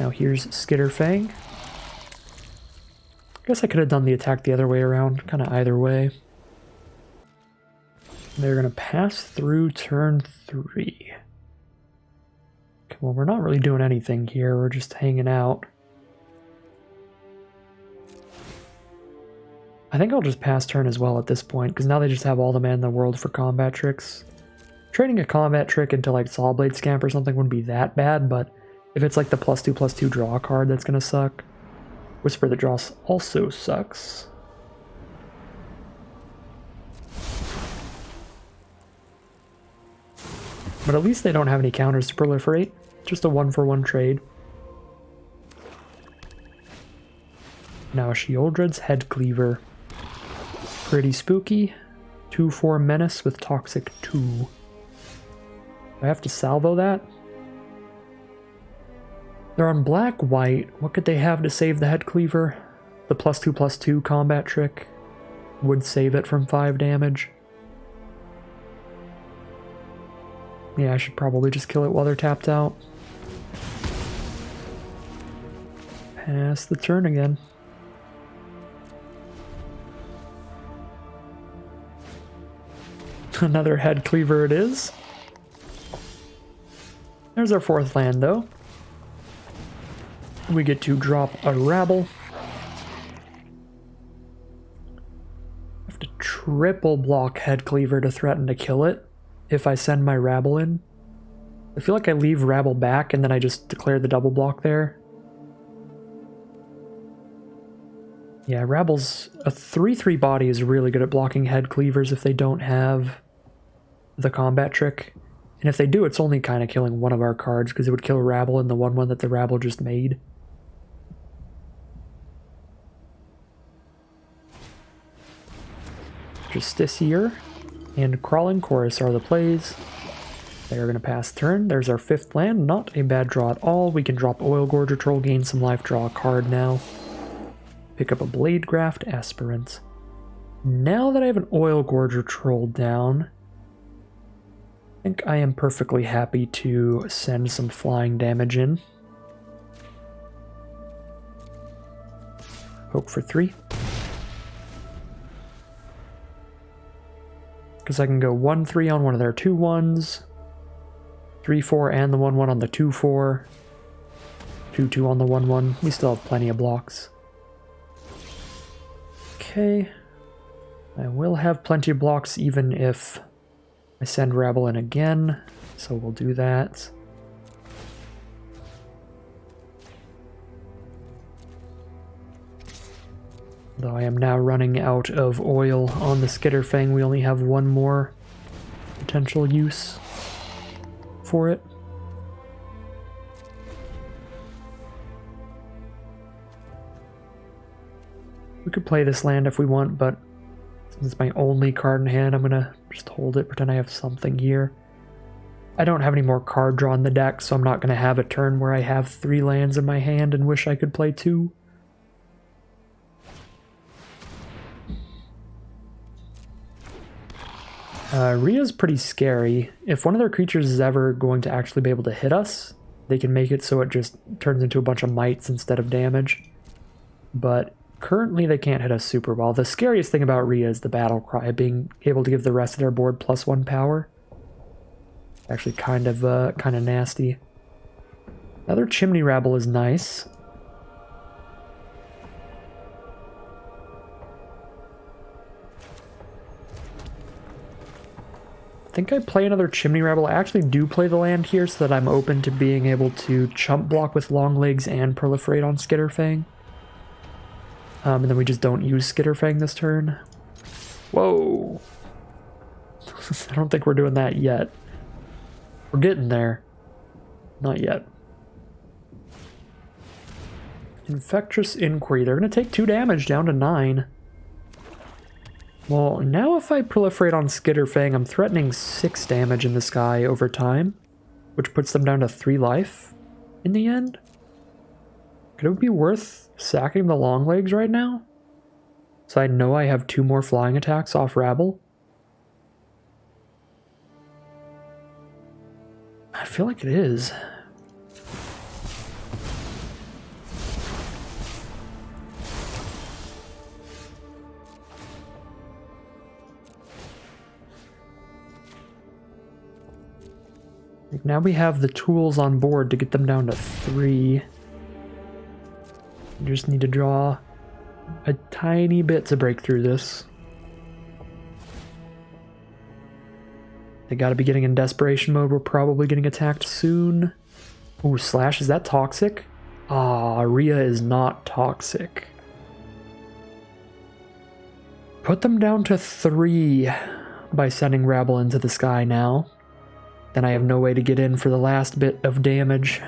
Now here's Skitterfang. I guess I could have done the attack the other way around, kind of either way. They're going to pass through turn 3. Okay, well, we're not really doing anything here. We're just hanging out. I think I'll just pass turn as well at this point, because now they just have all the mana in the world for combat tricks. Trading a combat trick into like Sawblade Scamp or something wouldn't be that bad, but if it's like the +2/+2 draw card, that's going to suck. Whisper the Dross also sucks. But at least they don't have any counters to proliferate. Just a 1-for-1 trade. Now Sheoldred's Head Cleaver. Pretty spooky. 2/4 Menace with Toxic 2. Do I have to salvo that? They're on black-white. What could they have to save the Head Cleaver? The +2/+2 combat trick would save it from 5 damage. Yeah, I should probably just kill it while they're tapped out. Pass the turn again. Another Head Cleaver it is. There's our 4th land, though. We get to drop a Rabble. Have to triple block Head Cleaver to threaten to kill it. If I send my Rabble in. I feel like I leave Rabble back and then I just declare the double block there. Yeah, Rabble's a 3/3 body is really good at blocking Head Cleavers if they don't have the combat trick. And if they do, it's only kind of killing one of our cards because it would kill Rabble and the 1/1 that the Rabble just made. Justiciar and Crawling Chorus are the plays. They are going to pass turn. There's our 5th land. Not a bad draw at all. We can drop Oil Gorger Troll, gain some life, draw a card now. Pick up a Bladegraft Aspirant. Now that I have an Oil Gorger Troll down, I think I am perfectly happy to send some flying damage in. Poke for 3. Because I can go 1/3 on one of their 2/1s, 3/4 and the 1/1 on the 2/4, 2/2 on the 1/1. We still have plenty of blocks. Okay. I will have plenty of blocks even if I send Rabble in again, so we'll do that. Though I am now running out of oil on the Skitterfang, we only have one more potential use for it. We could play this land if we want, but since it's my only card in hand, I'm gonna just hold it, pretend I have something here. I don't have any more card draw in the deck, so I'm not gonna have a turn where I have 3 lands in my hand and wish I could play 2. Rhea's pretty scary. If one of their creatures is ever going to actually be able to hit us, they can make it so it just turns into a bunch of mites instead of damage. But currently they can't hit us super well. The scariest thing about Rhea is the battle cry, being able to give the rest of their board +1 power. Actually kind of nasty. Another Chimney Rabble is nice. I think I play another Chimney Rabble. I actually do play the land here so that I'm open to being able to chump block with Long Legs and Proliferate on Skitterfang. And then we just don't use Skitterfang this turn. Whoa! I don't think we're doing that yet. We're getting there. Not yet. Infectious Inquiry. They're going to take 2 damage down to 9. Well, now if I Proliferate on Skitterfang, I'm threatening 6 damage in the sky over time, which puts them down to 3 life in the end. Could it be worth sacking the Long Legs right now? So I know I have 2 more flying attacks off Rabble. I feel like it is. Now we have the tools on board to get them down to 3. We just need to draw a tiny bit to break through this. They gotta be getting in desperation mode. We're probably getting attacked soon. Ooh, Slash, is that toxic? Ah, Rhea is not toxic. Put them down to 3 by sending Rabble into the sky now. Then I have no way to get in for the last bit of damage.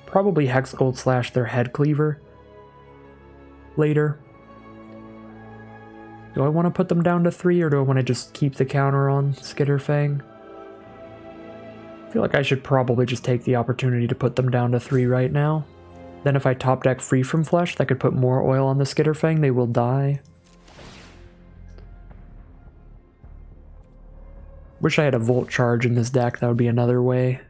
Probably Hexgold Slash their Head Cleaver later. Do I want to put them down to 3, or do I want to just keep the counter on Skitterfang? I feel like I should probably just take the opportunity to put them down to 3 right now. Then if I top deck Free from Flesh, that could put more oil on the Skitterfang. They will die. Wish I had a Volt Charge in this deck. That would be another way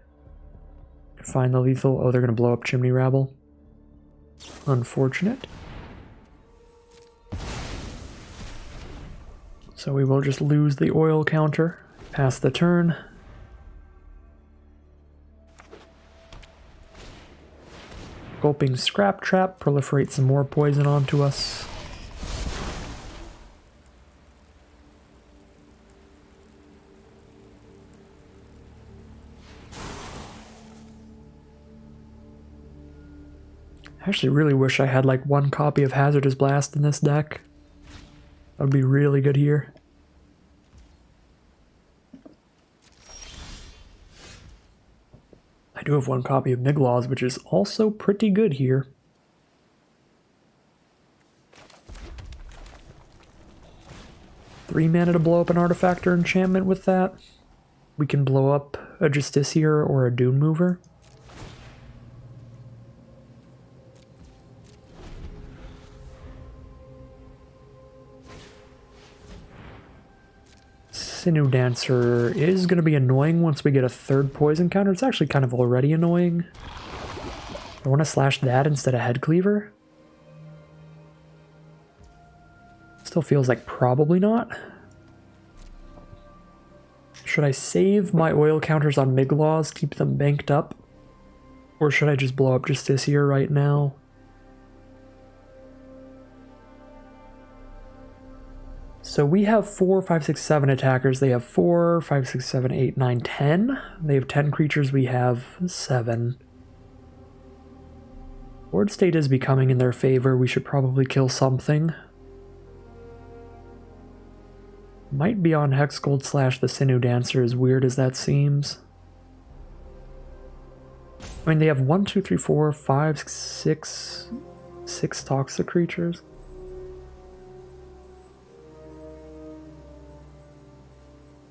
to find the lethal. Oh, they're going to blow up Chimney Rabble. Unfortunate. So we will just lose the oil counter. Pass the turn. Gulping Scrap Trap. Proliferate some more poison onto us. I actually really wish I had like 1 copy of Hazardous Blast in this deck. That would be really good here. I do have 1 copy of Miglaws, which is also pretty good here. Three mana to blow up an artifact or enchantment with that. We can blow up a Justiciar or a Doom Mover. Sinew Dancer is going to be annoying once we get a 3rd poison counter. It's actually kind of already annoying. I want to slash that instead of Head Cleaver. Still feels like probably not. Should I save my oil counters on Miglaws, keep them banked up? Or should I just blow up Justiciar right now? So we have 4, 5, 6, 7 attackers. They have 4, 5, 6, 7, 8, 9, 10. They have 10 creatures. We have 7. Board state is becoming in their favor. We should probably kill something. Might be on Hexgold / the Sinew Dancer, as weird as that seems. I mean, they have 1, 2, 3, 4, 5, 6 toxic creatures.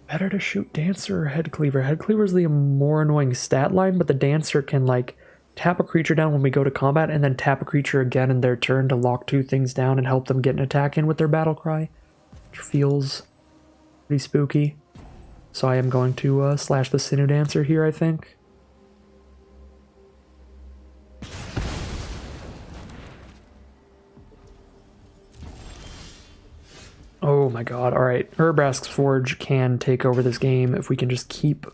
Better to shoot Dancer or Head Cleaver? Head Cleaver is the more annoying stat line, but the Dancer can, like, tap a creature down when we go to combat and then tap a creature again in their turn to lock 2 things down and help them get an attack in with their battle cry, which feels pretty spooky. So I am going to slash the Sinew Dancer here, I think. Oh my god, alright. Urbrask's Forge can take over this game if we can just keep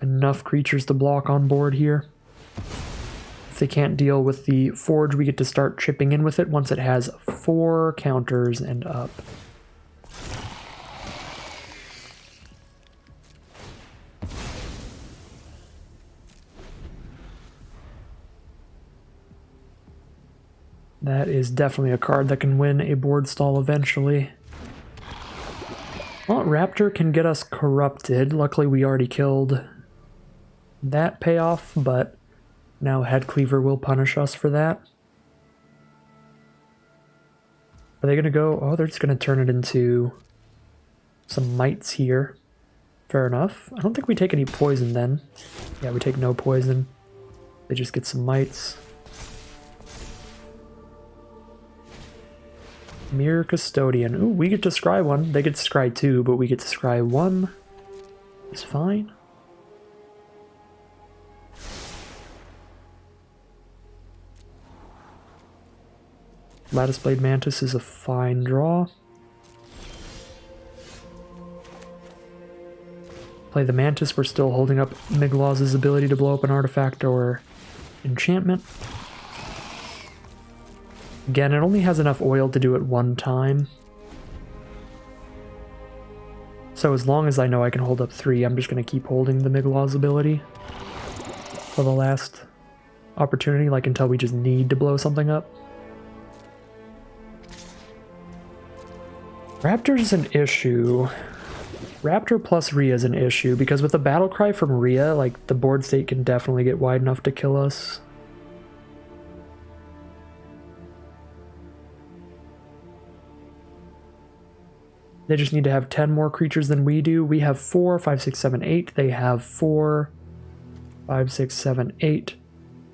enough creatures to block on board here. If they can't deal with the Forge, we get to start chipping in with it once it has 4 counters and up. That is definitely a card that can win a board stall eventually. Well, Raptor can get us corrupted. Luckily, we already killed that payoff, but now Head Cleaver will punish us for that. Are they going to go? Oh, they're just going to turn it into some mites here. Fair enough. I don't think we take any poison then. Yeah, we take no poison. They just get some mites. Mirror Custodian. Ooh, we get to scry 1. They get to scry 2, but we get to scry 1. It's fine. Lattice Blade Mantis is a fine draw. Play the Mantis. We're still holding up Miglaw's ability to blow up an artifact or enchantment. Again, it only has enough oil to do it 1 time. So as long as I know I can hold up 3, I'm just going to keep holding the Miglaw's ability for the last opportunity, like until we just need to blow something up. Raptor's an issue. Raptor plus Rhea is an issue, because with the battle cry from Rhea, like, the board state can definitely get wide enough to kill us. They just need to have 10 more creatures than we do. We have 4, 5, 6, 7, 8. They have 4, 5, 6, 7, 8.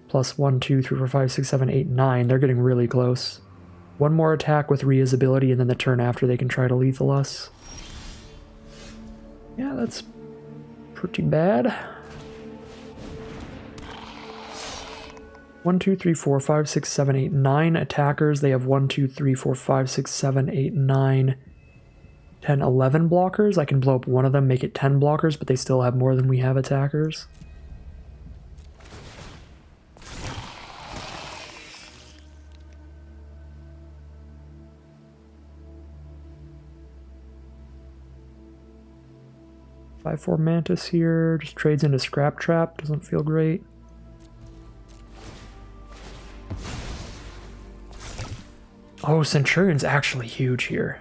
Plus 1, 2, 3, 4, 5, 6, 7, 8, 9. They're getting really close. 1 more attack with Rhea's ability, and then the turn after they can try to lethal us. Yeah, that's pretty bad. 1, 2, 3, 4, 5, 6, 7, 8, 9 attackers. They have 1, 2, 3, 4, 5, 6, 7, 8, 9, 10, 11 blockers. I can blow up 1 of them, make it 10 blockers, but they still have more than we have attackers. Five, 4 Mantis here, just trades into Scrap Trap, doesn't feel great. Oh, Centurion's actually huge here.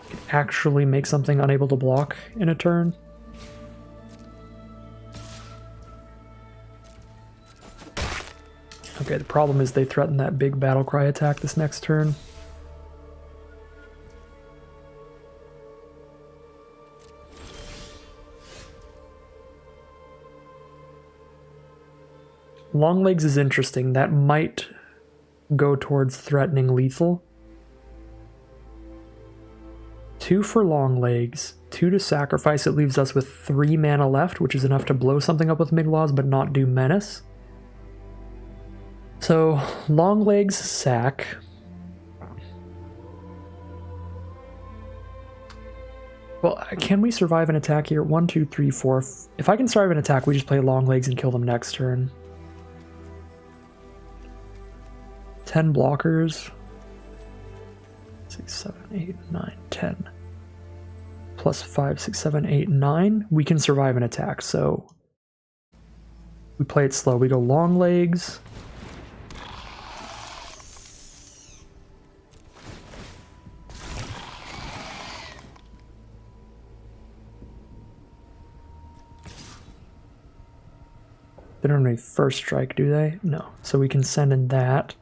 Can actually make something unable to block in a turn. Okay, the problem is they threaten that big battle cry attack this next turn. Longlegs is interesting. That might go towards threatening lethal. 2 for Longlegs, 2 to sacrifice. It leaves us with 3 mana left, which is enough to blow something up with Miglaws but not do menace. So, Longlegs sack. Well, can we survive an attack here? 1, 2, 3, 4. If I can survive an attack, we just play Longlegs and kill them next turn. 10 blockers. 6, 7, 8, 9, 10. Plus 5, 6, 7, 8, 9. We can survive an attack, so We play it slow. We go long legs. They don't have any first strike, do they? No. So we can send in that.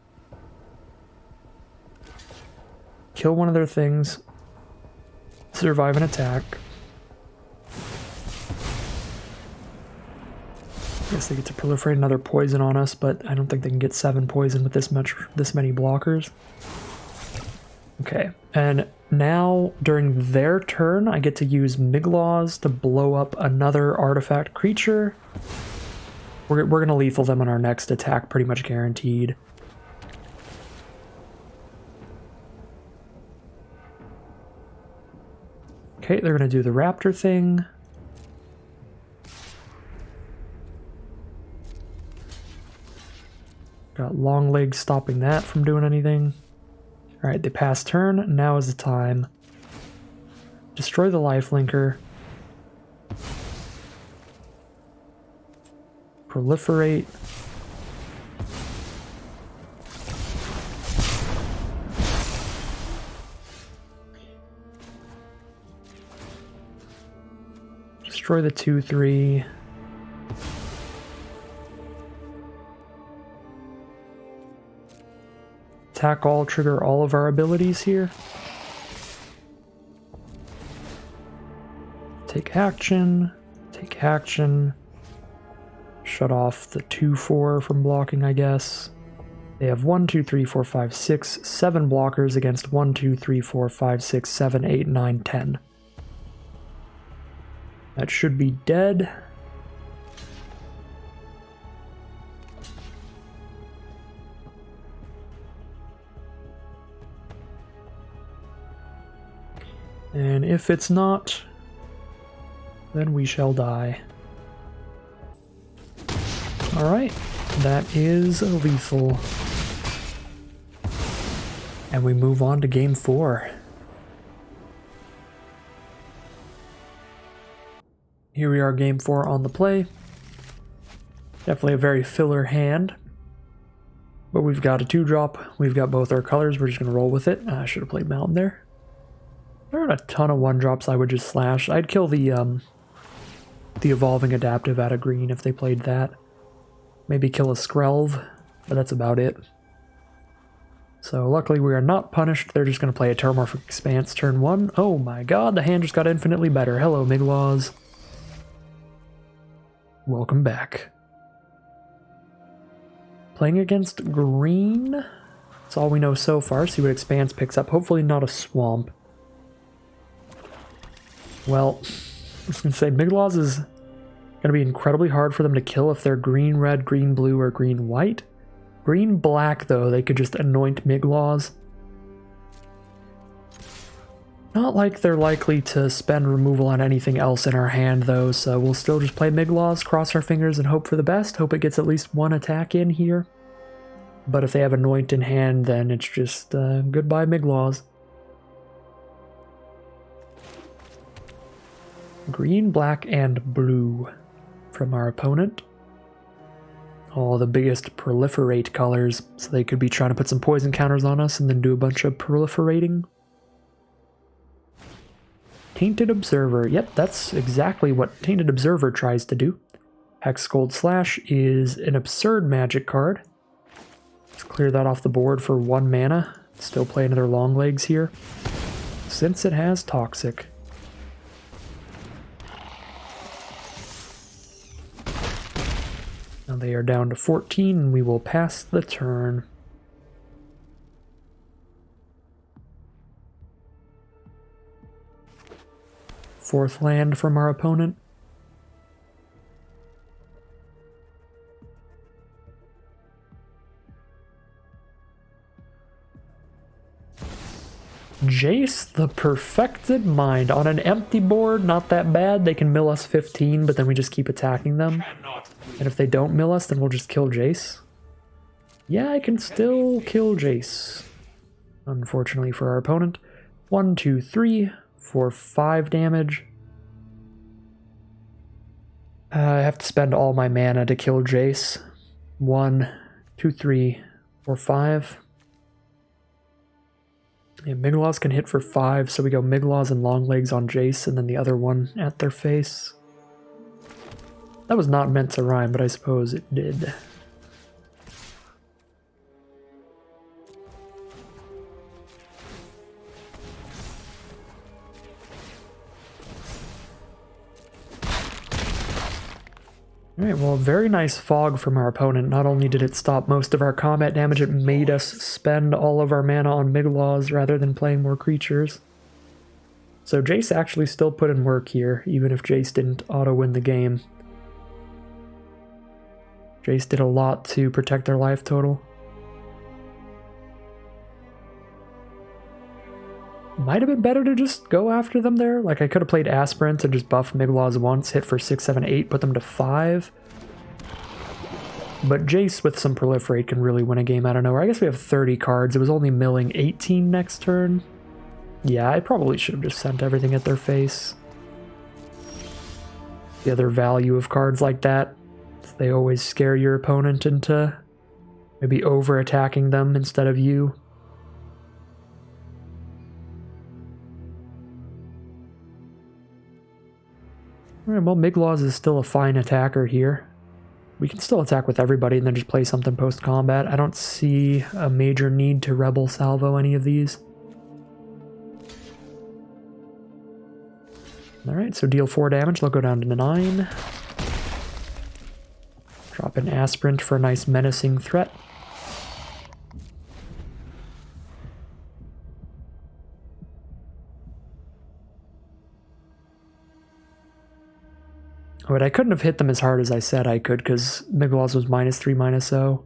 Kill one of their things. Survive an attack. I guess they get to proliferate another poison on us, but I don't think they can get 7 poison with this many blockers. Okay, and now during their turn, I get to use Miglaws to blow up another artifact creature. We're going to lethal them on our next attack, pretty much guaranteed. Okay, they're going to do the raptor thing. Got long legs stopping that from doing anything. Alright, they pass turn. Now is the time. Destroy the lifelinker. Proliferate. Destroy the 2/3. Attack all, trigger all of our abilities here. Take action. Take action. Shut off the 2/4 from blocking, I guess. They have 1, 2, 3, 4, 5, 6, 7 blockers against 1, 2, 3, 4, 5, 6, 7, 8, 9, 10. That should be dead. And if it's not, then we shall die. Alright, that is lethal. And we move on to game 4. Here we are, game 4 on the play. Definitely a very filler hand. But we've got a 2-drop. We've got both our colors. We're just going to roll with it. I should have played Mountain there. There are a ton of 1-drops I would just slash. I'd kill the Evolving Adaptive out of green if they played that. Maybe kill a Skrelv, but that's about it. So luckily we are not punished. They're just going to play a Terramorphic Expanse turn 1. Oh my god, the hand just got infinitely better. Hello, Miglaws. Welcome back. Playing against green. That's all we know so far. See what Expanse picks up. Hopefully not a Swamp. Well, I was going to say Miglaws is going to be incredibly hard for them to kill if they're green, red, green, blue, or green, white. Green, black, though, they could just anoint Miglaws. Not like they're likely to spend removal on anything else in our hand, though, so we'll still just play Miglaws, cross our fingers, and hope for the best. Hope it gets at least 1 attack in here. But if they have anoint in hand, then it's just goodbye Miglaws. Green, black, and blue from our opponent. All the biggest proliferate colors, so they could be trying to put some poison counters on us and then do a bunch of proliferating. Tainted Observer. Yep, that's exactly what Tainted Observer tries to do. Hex Gold Slash is an absurd magic card. Let's clear that off the board for 1 mana. Still play another long legs here, since it has Toxic. Now they are down to 14, and we will pass the turn. Fourth land from our opponent. Jace the Perfected Mind. On an empty board, not that bad. They can mill us 15, but then we just keep attacking them. And if they don't mill us, then we'll just kill Jace. Yeah, I can still kill Jace. Unfortunately for our opponent. 1, 2, 3, 4, 5 damage. I have to spend all my mana to kill Jace. 1, 2, 3, 4, 5. Yeah, Migloz can hit for 5, so we go Migloz and Longlegs on Jace, and then the other one at their face. That was not meant to rhyme, but I suppose it did. Alright, well, very nice fog from our opponent. Not only did it stop most of our combat damage, it made us spend all of our mana on Migloz rather than playing more creatures. So Jace actually still put in work here, even if Jace didn't auto-win the game. Jace did a lot to protect their life total. Might have been better to just go after them there. Like, I could have played Aspirant and just buffed Migloz once, hit for 6, 7, 8, put them to 5. But Jace with some Proliferate can really win a game out of nowhere. I guess we have 30 cards. It was only milling 18 next turn. Yeah, I probably should have just sent everything at their face. The other value of cards like that is they always scare your opponent into maybe over-attacking them instead of you. Alright, well, Migloz is still a fine attacker here. We can still attack with everybody and then just play something post-combat. I don't see a major need to Rebel Salvo any of these. Alright, so deal 4 damage, they'll go down to 9. Drop an Aspirant for a nice menacing threat. But I couldn't have hit them as hard as I said I could, because Migloz was -3, -0.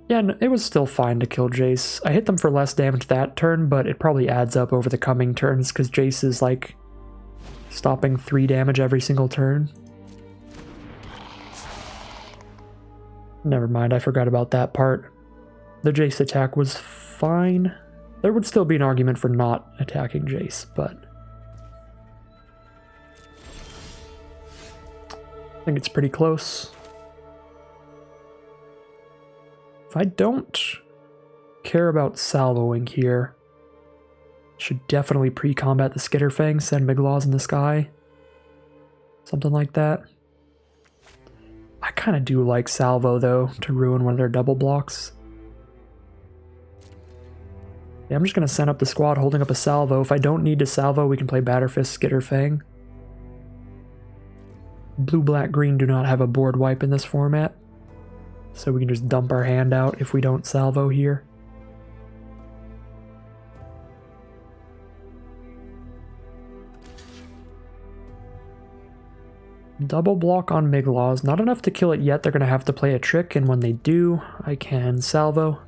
Yeah, and it was still fine to kill Jace. I hit them for less damage that turn, but it probably adds up over the coming turns, because Jace is, like, stopping 3 damage every single turn. Never mind, I forgot about that part. The Jace attack was fine. There would still be an argument for not attacking Jace, but I think it's pretty close. If I don't care about salvoing here, should definitely pre-combat the Skitterfang, send Migloz in the sky. Something like that. I kind of do like salvo, though, to ruin one of their double blocks. Yeah, I'm just going to send up the squad holding up a salvo. If I don't need to salvo, we can play Batterfist, Skitterfang. Blue, black, green do not have a board wipe in this format, so we can just dump our hand out if we don't salvo here. Double block on Migloz. Not enough to kill it yet. They're going to have to play a trick, and when they do, I can salvo.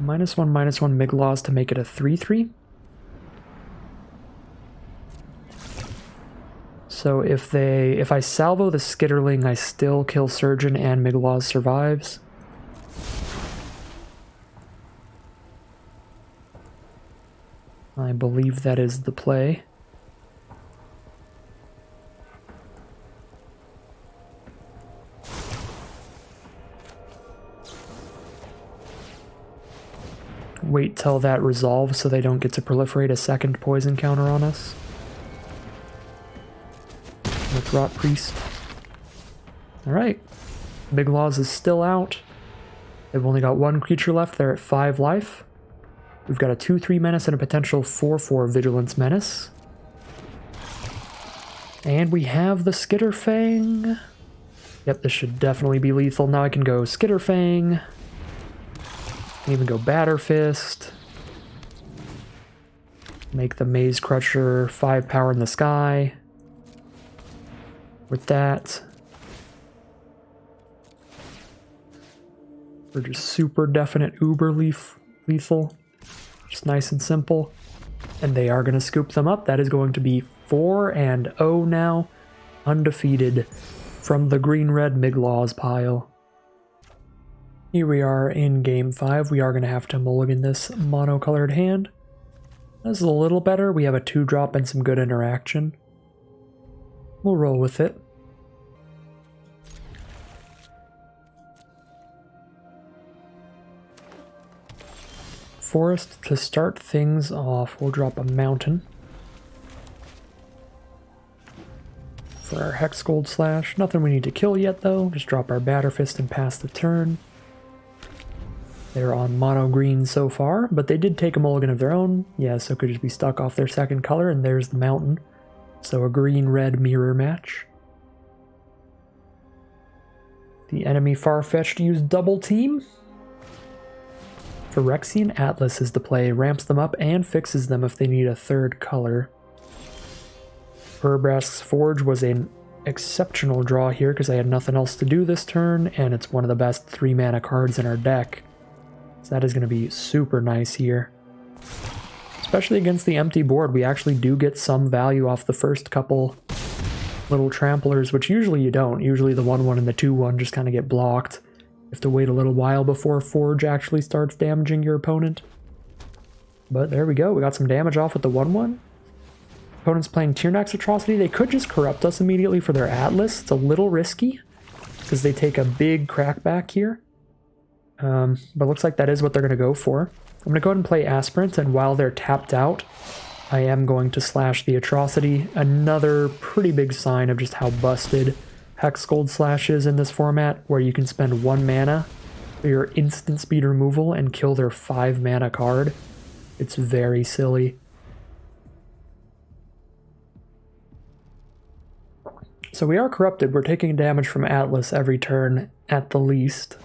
-1/-1 Migloz to make it a 3/3. So if I salvo the Skitterling, I still kill Surgeon and Migloz survives. I believe that is the play. Wait till that resolves so they don't get to proliferate a second poison counter on us. With Rot Priest. Alright. Migloz is still out. They've only got 1 creature left. They're at 5 life. We've got a 2/3 menace and a potential 4/4 vigilance menace. And we have the Skitterfang. Yep, this should definitely be lethal. Now I can go Skitterfang. Can even go Batterfist. Make the Maze Crusher 5 power in the sky. With that, we're just super definite uber lethal. Just nice and simple. And they are going to scoop them up. That is going to be 4-0 now. Undefeated from the green-red Migloz pile. Here we are in game 5. We are going to have to mulligan this monocolored hand. This is a little better. We have a 2-drop and some good interaction. We'll roll with it. Forest to start things off. We'll drop a mountain. For our Hex Gold Slash. Nothing we need to kill yet though. Just drop our Batter Fist and pass the turn. They're on mono green so far, but they did take a mulligan of their own. Yeah, so it could just be stuck off their second color, and there's the mountain. So a green-red mirror match. The enemy Farfetch'd used double team. Phyrexian Atlas is the play, ramps them up and fixes them if they need a third color. Purbrask's Forge was an exceptional draw here because I had nothing else to do this turn, and it's one of the best 3-mana cards in our deck. So that is going to be super nice here. Especially against the empty board, we actually do get some value off the first couple little tramplers, which usually you don't. Usually the 1/1 and the 2/1 just kind of get blocked. You have to wait a little while before Forge actually starts damaging your opponent. But there we go, we got some damage off with the 1/1. Opponent's playing Tyrnax Atrocity. They could just corrupt us immediately for their Atlas. It's a little risky, because they take a big crackback here. But looks like that is what they're going to go for. I'm going to go ahead and play Aspirant, and while they're tapped out, I am going to slash the Atrocity. Another pretty big sign of just how busted Hex Gold Slash is in this format, where you can spend 1 mana for your instant speed removal and kill their 5-mana card. It's very silly. So we are corrupted. We're taking damage from Atlas every turn at the least.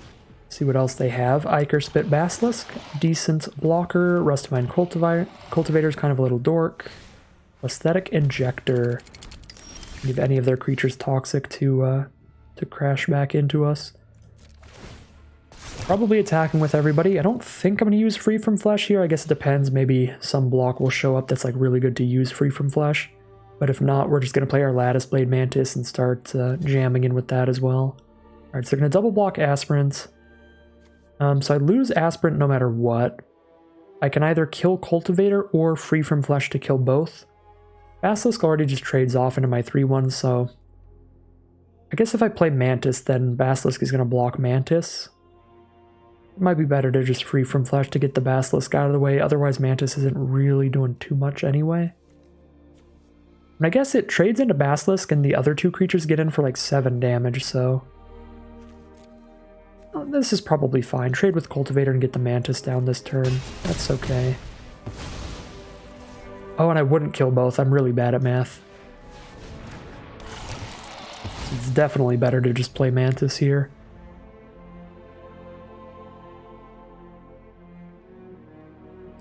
See what else they have. Ichor Spit Basilisk, decent blocker. Rustimine Cultivator's kind of a little dork. Aesthetic Injector. Give any of their creatures toxic to crash back into us. Probably attacking with everybody. I don't think I'm going to use Free From Flesh here. I guess it depends. Maybe some block will show up that's like really good to use Free From Flesh. But if not, we're just going to play our Lattice Blade Mantis and start jamming in with that as well. Alright, so they're going to double block Aspirant. So I lose Aspirant no matter what. I can either kill Cultivator or Free From Flesh to kill both. Basilisk already just trades off into my 3/1, so I guess if I play Mantis, then Basilisk is going to block Mantis. It might be better to just Free From Flesh to get the Basilisk out of the way, otherwise Mantis isn't really doing too much anyway. And I guess it trades into Basilisk and the other 2 creatures get in for like 7 damage, so this is probably fine. Trade with Cultivator and get the Mantis down this turn. That's okay. Oh, and I wouldn't kill both. I'm really bad at math. It's definitely better to just play Mantis here.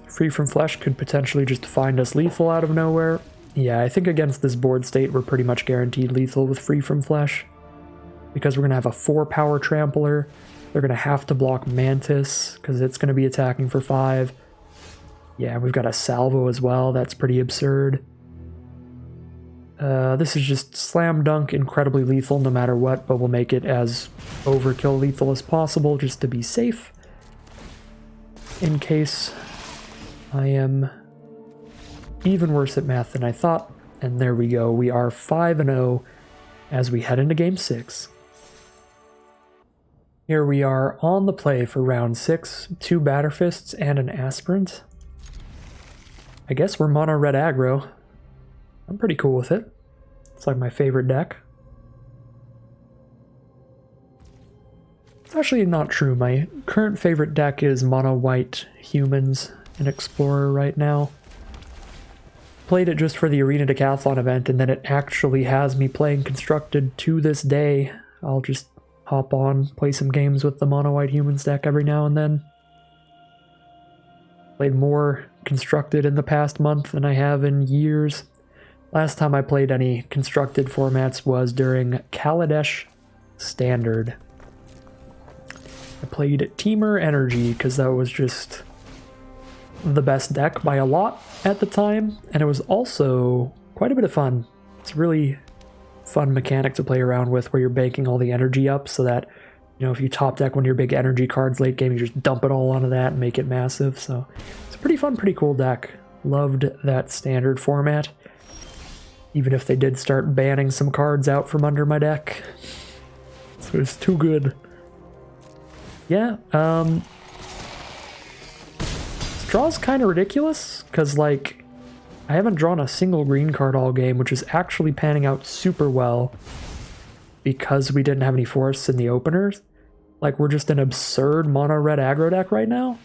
Free From Flesh could potentially just find us lethal out of nowhere. Yeah, I think against this board state, we're pretty much guaranteed lethal with Free From Flesh. Because we're going to have a 4-power Trampler. They're going to have to block Mantis, because it's going to be attacking for 5. Yeah, we've got a Salvo as well. That's pretty absurd. This is just slam dunk, incredibly lethal no matter what, but we'll make it as overkill lethal as possible just to be safe. In case I am even worse at math than I thought. And there we go. We are 5-0 as we head into Game 6. Here we are on the play for round 6. 2 Batter Fists and an Aspirant. I guess we're mono red aggro. I'm pretty cool with it. It's like my favorite deck. It's actually not true. My current favorite deck is mono white Humans and Explorer right now. Played it just for the Arena Decathlon event, and then it actually has me playing Constructed to this day. I'll just hop on, play some games with the mono white Humans deck every now and then. Played more Constructed in the past month than I have in years. Last time I played any Constructed formats was during Kaladesh Standard. I played Teamer Energy because that was just the best deck by a lot at the time, and it was also quite a bit of fun. It's a really fun mechanic to play around with where you're banking all the energy up so that You know, if you top deck one of your big energy cards late game, you just dump it all onto that and make it massive. So it's a pretty fun, pretty cool deck. Loved that standard format. Even if they did start banning some cards out from under my deck. So it's too good. Yeah, this draw's kind of ridiculous, because, like, I haven't drawn a single green card all game, which is actually panning out super well because we didn't have any forests in the openers. Like, we're just an absurd mono-red aggro deck right now.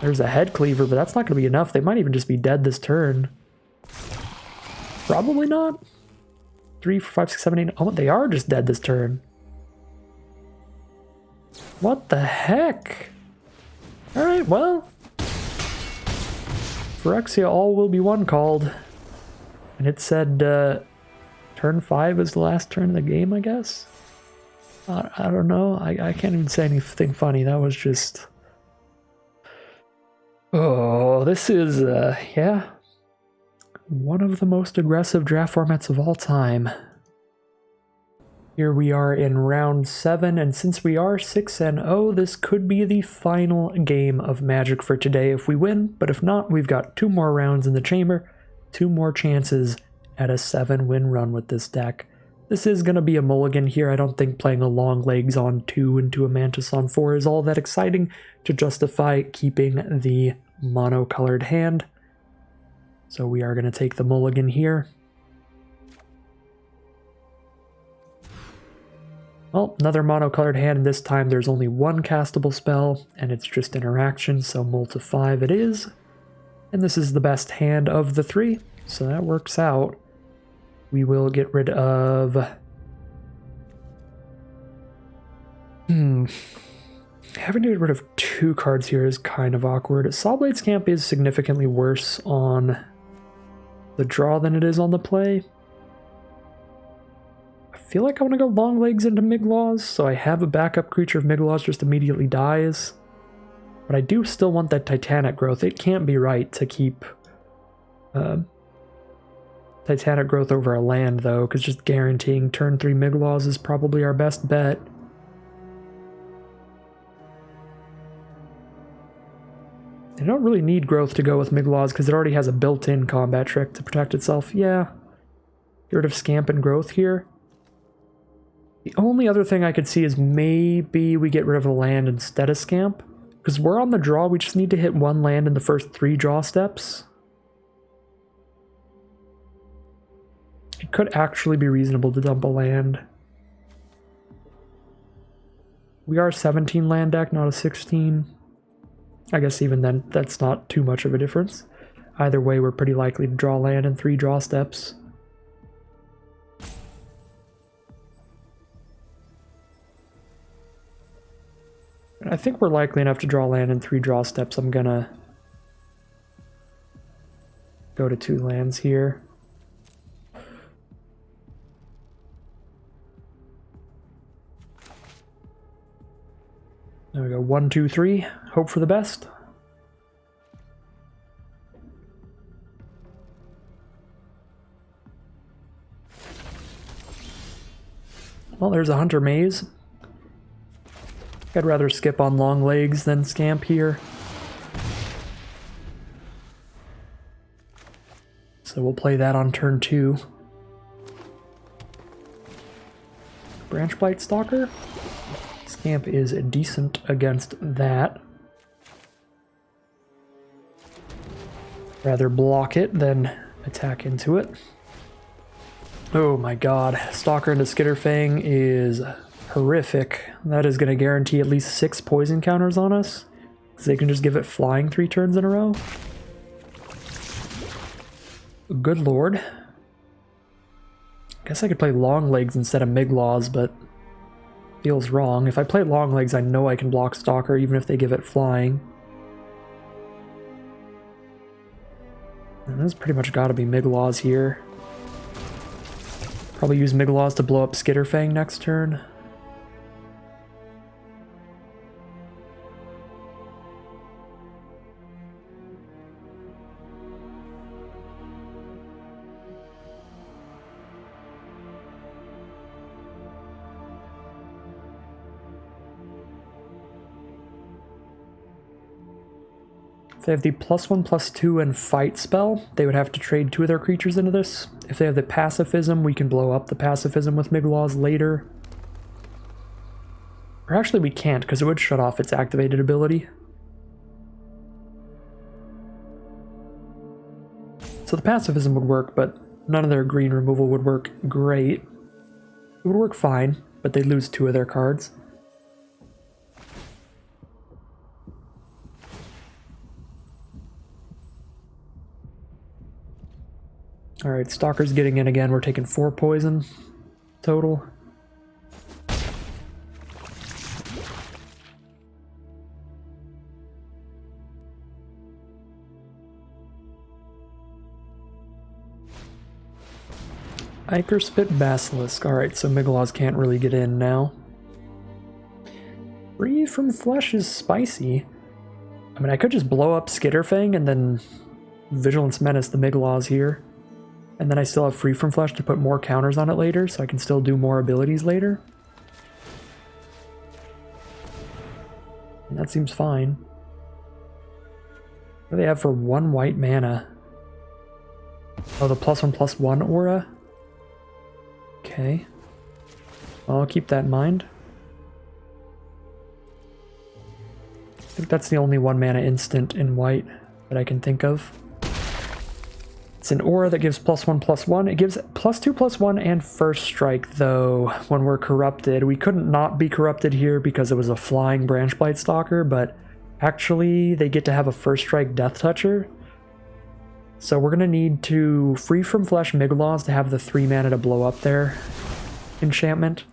There's a head cleaver, but that's not going to be enough. They might even just be dead this turn. Probably not. 3, 4, 5, 6, 7, 8. Oh, they are just dead this turn. What the heck? Alright, well. Phyrexia all will be one called. And it said turn 5 is the last turn of the game, I guess? I don't know. I can't even say anything funny. That was just... Oh, this is, yeah. One of the most aggressive draft formats of all time. Here we are in round 7, and since we are 6-0, this could be the final game of Magic for today if we win, but if not, we've got 2 more rounds in the chamber, 2 more chances at a 7-win run with this deck. This is going to be a mulligan here. I don't think playing a long legs on 2 into a Mantis on 4 is all that exciting to justify keeping the mono-colored hand. So we are going to take the mulligan here. Well, another mono-colored hand, and this time there's only one castable spell, and it's just interaction, so mull to 5 it is. And this is the best hand of the 3, so that works out. We will get rid of... Having to get rid of 2 cards here is kind of awkward. Sawblade's Camp is significantly worse on the draw than it is on the play. I feel like I want to go long legs into Miglaws, so I have a backup creature if Miglaws just immediately dies. But I do still want that Titanic growth. It can't be right to keep Titanic growth over a land, though, because just guaranteeing turn 3 Miglaws is probably our best bet. I don't really need growth to go with Miglaws because it already has a built-in combat trick to protect itself. Yeah. Get rid of Scamp and growth here. The only other thing I could see is maybe we get rid of a land instead of Scamp. Because we're on the draw, we just need to hit 1 land in the first 3 draw steps. It could actually be reasonable to dump a land. We are a 17 land deck, not a 16. I guess even then, that's not too much of a difference. Either way, we're pretty likely to draw land in 3 draw steps. And I think we're likely enough to draw land in 3 draw steps. I'm gonna go to 2 lands here. There we go, 1, 2, 3. Hope for the best. Well, there's a Hunter Maze. I'd rather skip on long legs than Scamp here. So we'll play that on turn 2. Branch Blight Stalker. Scamp is decent against that. Rather block it than attack into it. Oh my god. Stalker into Skitterfang is horrific. That is going to guarantee at least 6 poison counters on us. So they can just give it flying 3 turns in a row. Good lord. Guess I could play long legs instead of Miglaws, but feels wrong. If I play long legs, I know I can block Stalker even if they give it flying. And this pretty much got to be Miglaws here. Probably use Miglaws to blow up Skitterfang next turn. If they have the +1/+2 and fight spell, they would have to trade 2 of their creatures into this. If they have the pacifism, we can blow up the pacifism with Miglaws later. Or actually we can't, because it would shut off its activated ability. So the pacifism would work, but none of their green removal would work great. It would work fine, but they'd lose 2 of their cards. Alright, Stalker's getting in again. We're taking 4 poison total. Ichor Spit Basilisk. Alright, so Miglaws can't really get in now. Free from Flesh is spicy. I mean, I could just blow up Skitterfang and then Vigilance Menace the Miglaws here. And then I still have Free from Flesh to put more counters on it later, so I can still do more abilities later. And that seems fine. What do they have for 1 white mana? Oh, the +1/+1 aura? Okay. Well, I'll keep that in mind. I think that's the only 1 mana instant in white that I can think of. It's an aura that gives +1/+1. It gives +2/+1 and first strike, though, when we're corrupted. We couldn't not be corrupted here because it was a flying Branchblight Stalker, but actually they get to have a first strike Death Toucher. So we're going to need to Free from Flesh Miglaws to have the 3 mana to blow up their enchantment.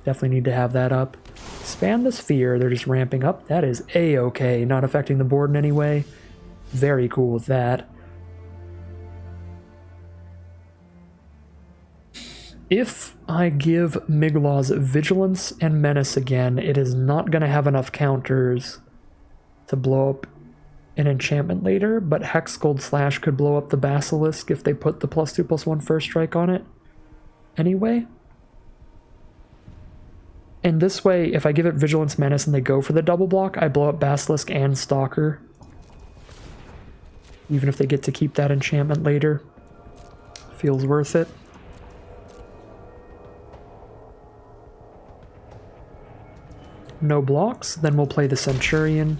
Definitely need to have that up. Expand the Sphere, they're just ramping up. That is A-okay, not affecting the board in any way. Very cool with that. If I give Miglaws Vigilance and Menace again, it is not going to have enough counters to blow up an enchantment later, but Hexgold Slash could blow up the Basilisk if they put the +2/+1 first strike on it anyway. And this way, if I give it Vigilance Menace and they go for the double block, I blow up Basilisk and Stalker. Even if they get to keep that enchantment later. Feels worth it. No blocks, then we'll play the Centurion.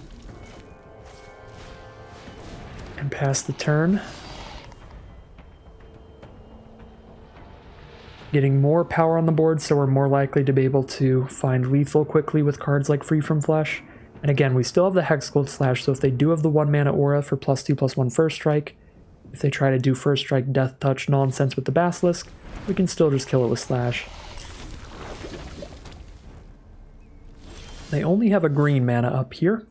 And pass the turn. Getting more power on the board, so we're more likely to be able to find lethal quickly with cards like Free from Flesh. And again, we still have the Hexgold Slash, so if they do have the 1 mana aura for +2/+1 first strike, if they try to do first strike Death Touch nonsense with the Basilisk, we can still just kill it with Slash. They only have a green mana up here.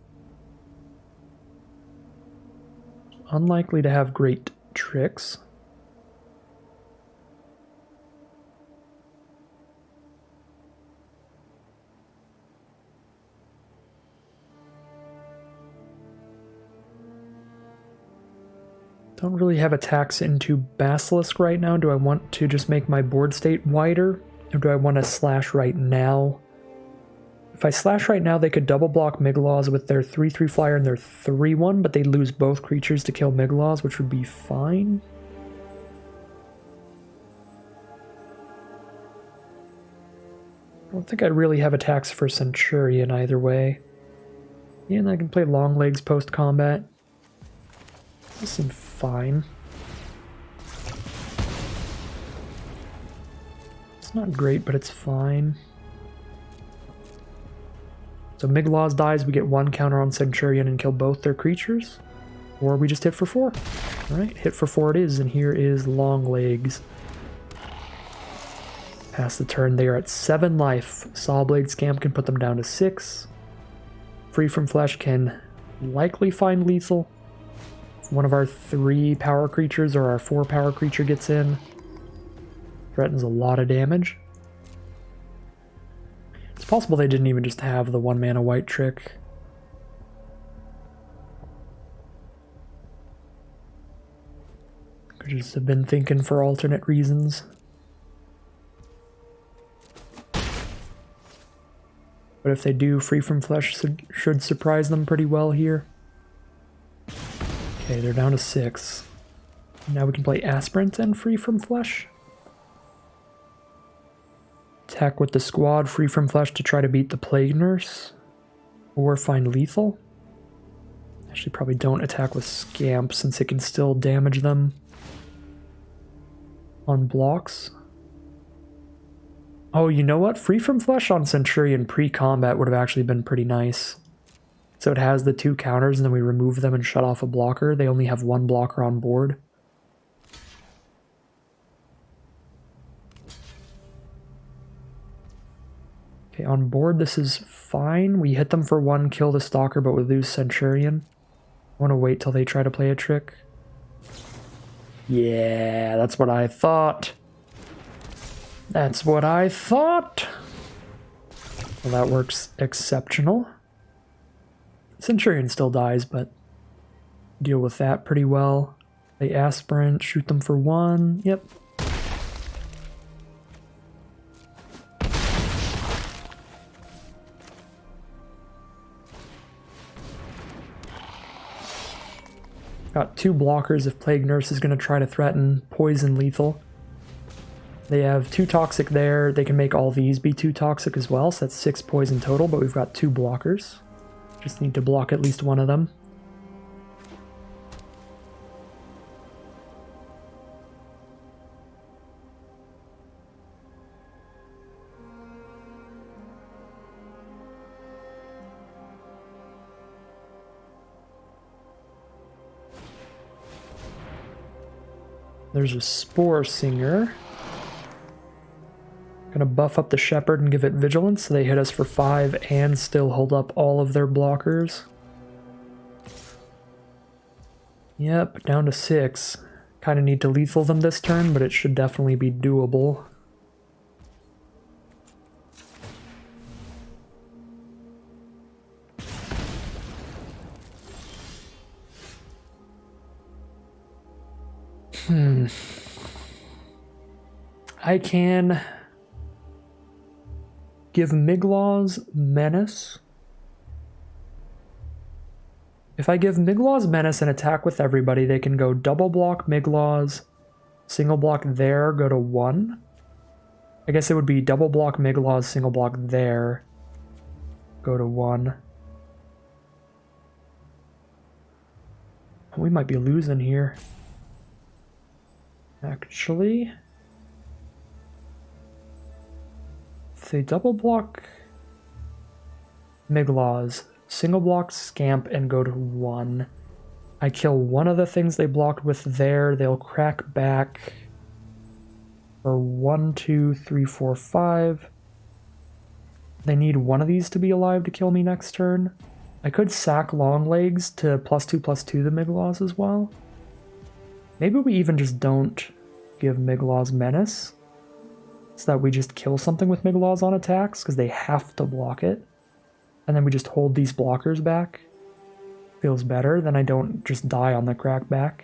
Unlikely to have great tricks. Don't really have attacks into Basilisk right now. Do I want to just make my board state wider? Or do I want to slash right now? If I slash right now, they could double block Miglaws with their 3/3 flyer and their 3/1, but they lose both creatures to kill Miglaws, which would be fine. I don't think I really have attacks for Centurion either way. Yeah, and I can play Long Legs post-combat. This seems fine. It's not great, but it's fine. So Miglaws dies, we get 1 counter on Centurion and kill both their creatures. Or we just hit for 4. Alright, hit for 4 it is, and here is Long Legs. Pass the turn, they are at 7 life. Sawblade Scamp can put them down to 6. Free from Flesh can likely find lethal. If one of our 3 power creatures or our 4 power creature gets in, threatens a lot of damage. It's possible they didn't even just have the 1 mana white trick. Could just have been thinking for alternate reasons. But if they do, Free from Flesh should surprise them pretty well here. Okay, they're down to 6. Now we can play Aspirant and Free from Flesh. Attack with the squad, Free from Flesh to try to beat the Plague Nurse. Or find Lethal. Actually, probably don't attack with Scamp since it can still damage them on blocks. Oh, you know what? Free from Flesh on Centurion pre-combat would have actually been pretty nice. So it has the 2 counters and then we remove them and shut off a blocker. They only have 1 blocker on board. Okay, on board this is fine. We hit them for 1, kill the Stalker, but we lose Centurion. I want to wait till they try to play a trick. Yeah, that's what I thought. That's what I thought. Well, that works exceptional. Centurion still dies, but deal with that pretty well. Play Aspirant, shoot them for 1. Yep. Got 2 blockers if Plague Nurse is going to try to threaten Poison Lethal. They have 2 toxic there. They can make all these be 2 toxic as well, so that's 6 poison total, but we've got 2 blockers. Just need to block at least one of them. There's a Spore Singer. Gonna buff up the Shepherd and give it Vigilance, so they hit us for 5 and still hold up all of their blockers. Yep, down to 6. Kinda need to lethal them this turn, but it should definitely be doable. I can give Miglaw's Menace. If I give Miglaw's Menace an attack with everybody, they can go double block Miglaw's, single block there, go to 1. I guess it would be double block Miglaw's, single block there, go to 1. We might be losing here. Actually, if they double block Miglaw's, single block Scamp, and go to 1, I kill one of the things they blocked with there, they'll crack back for 1, 2, 3, 4, 5. They need one of these to be alive to kill me next turn. I could sack Longlegs to +2/+2 the Miglaw's as well. Maybe we even just don't give Miglaw's Menace, so that we just kill something with Miglaw's on attacks, because they have to block it. And then we just hold these blockers back. Feels better, then I don't just die on the crackback,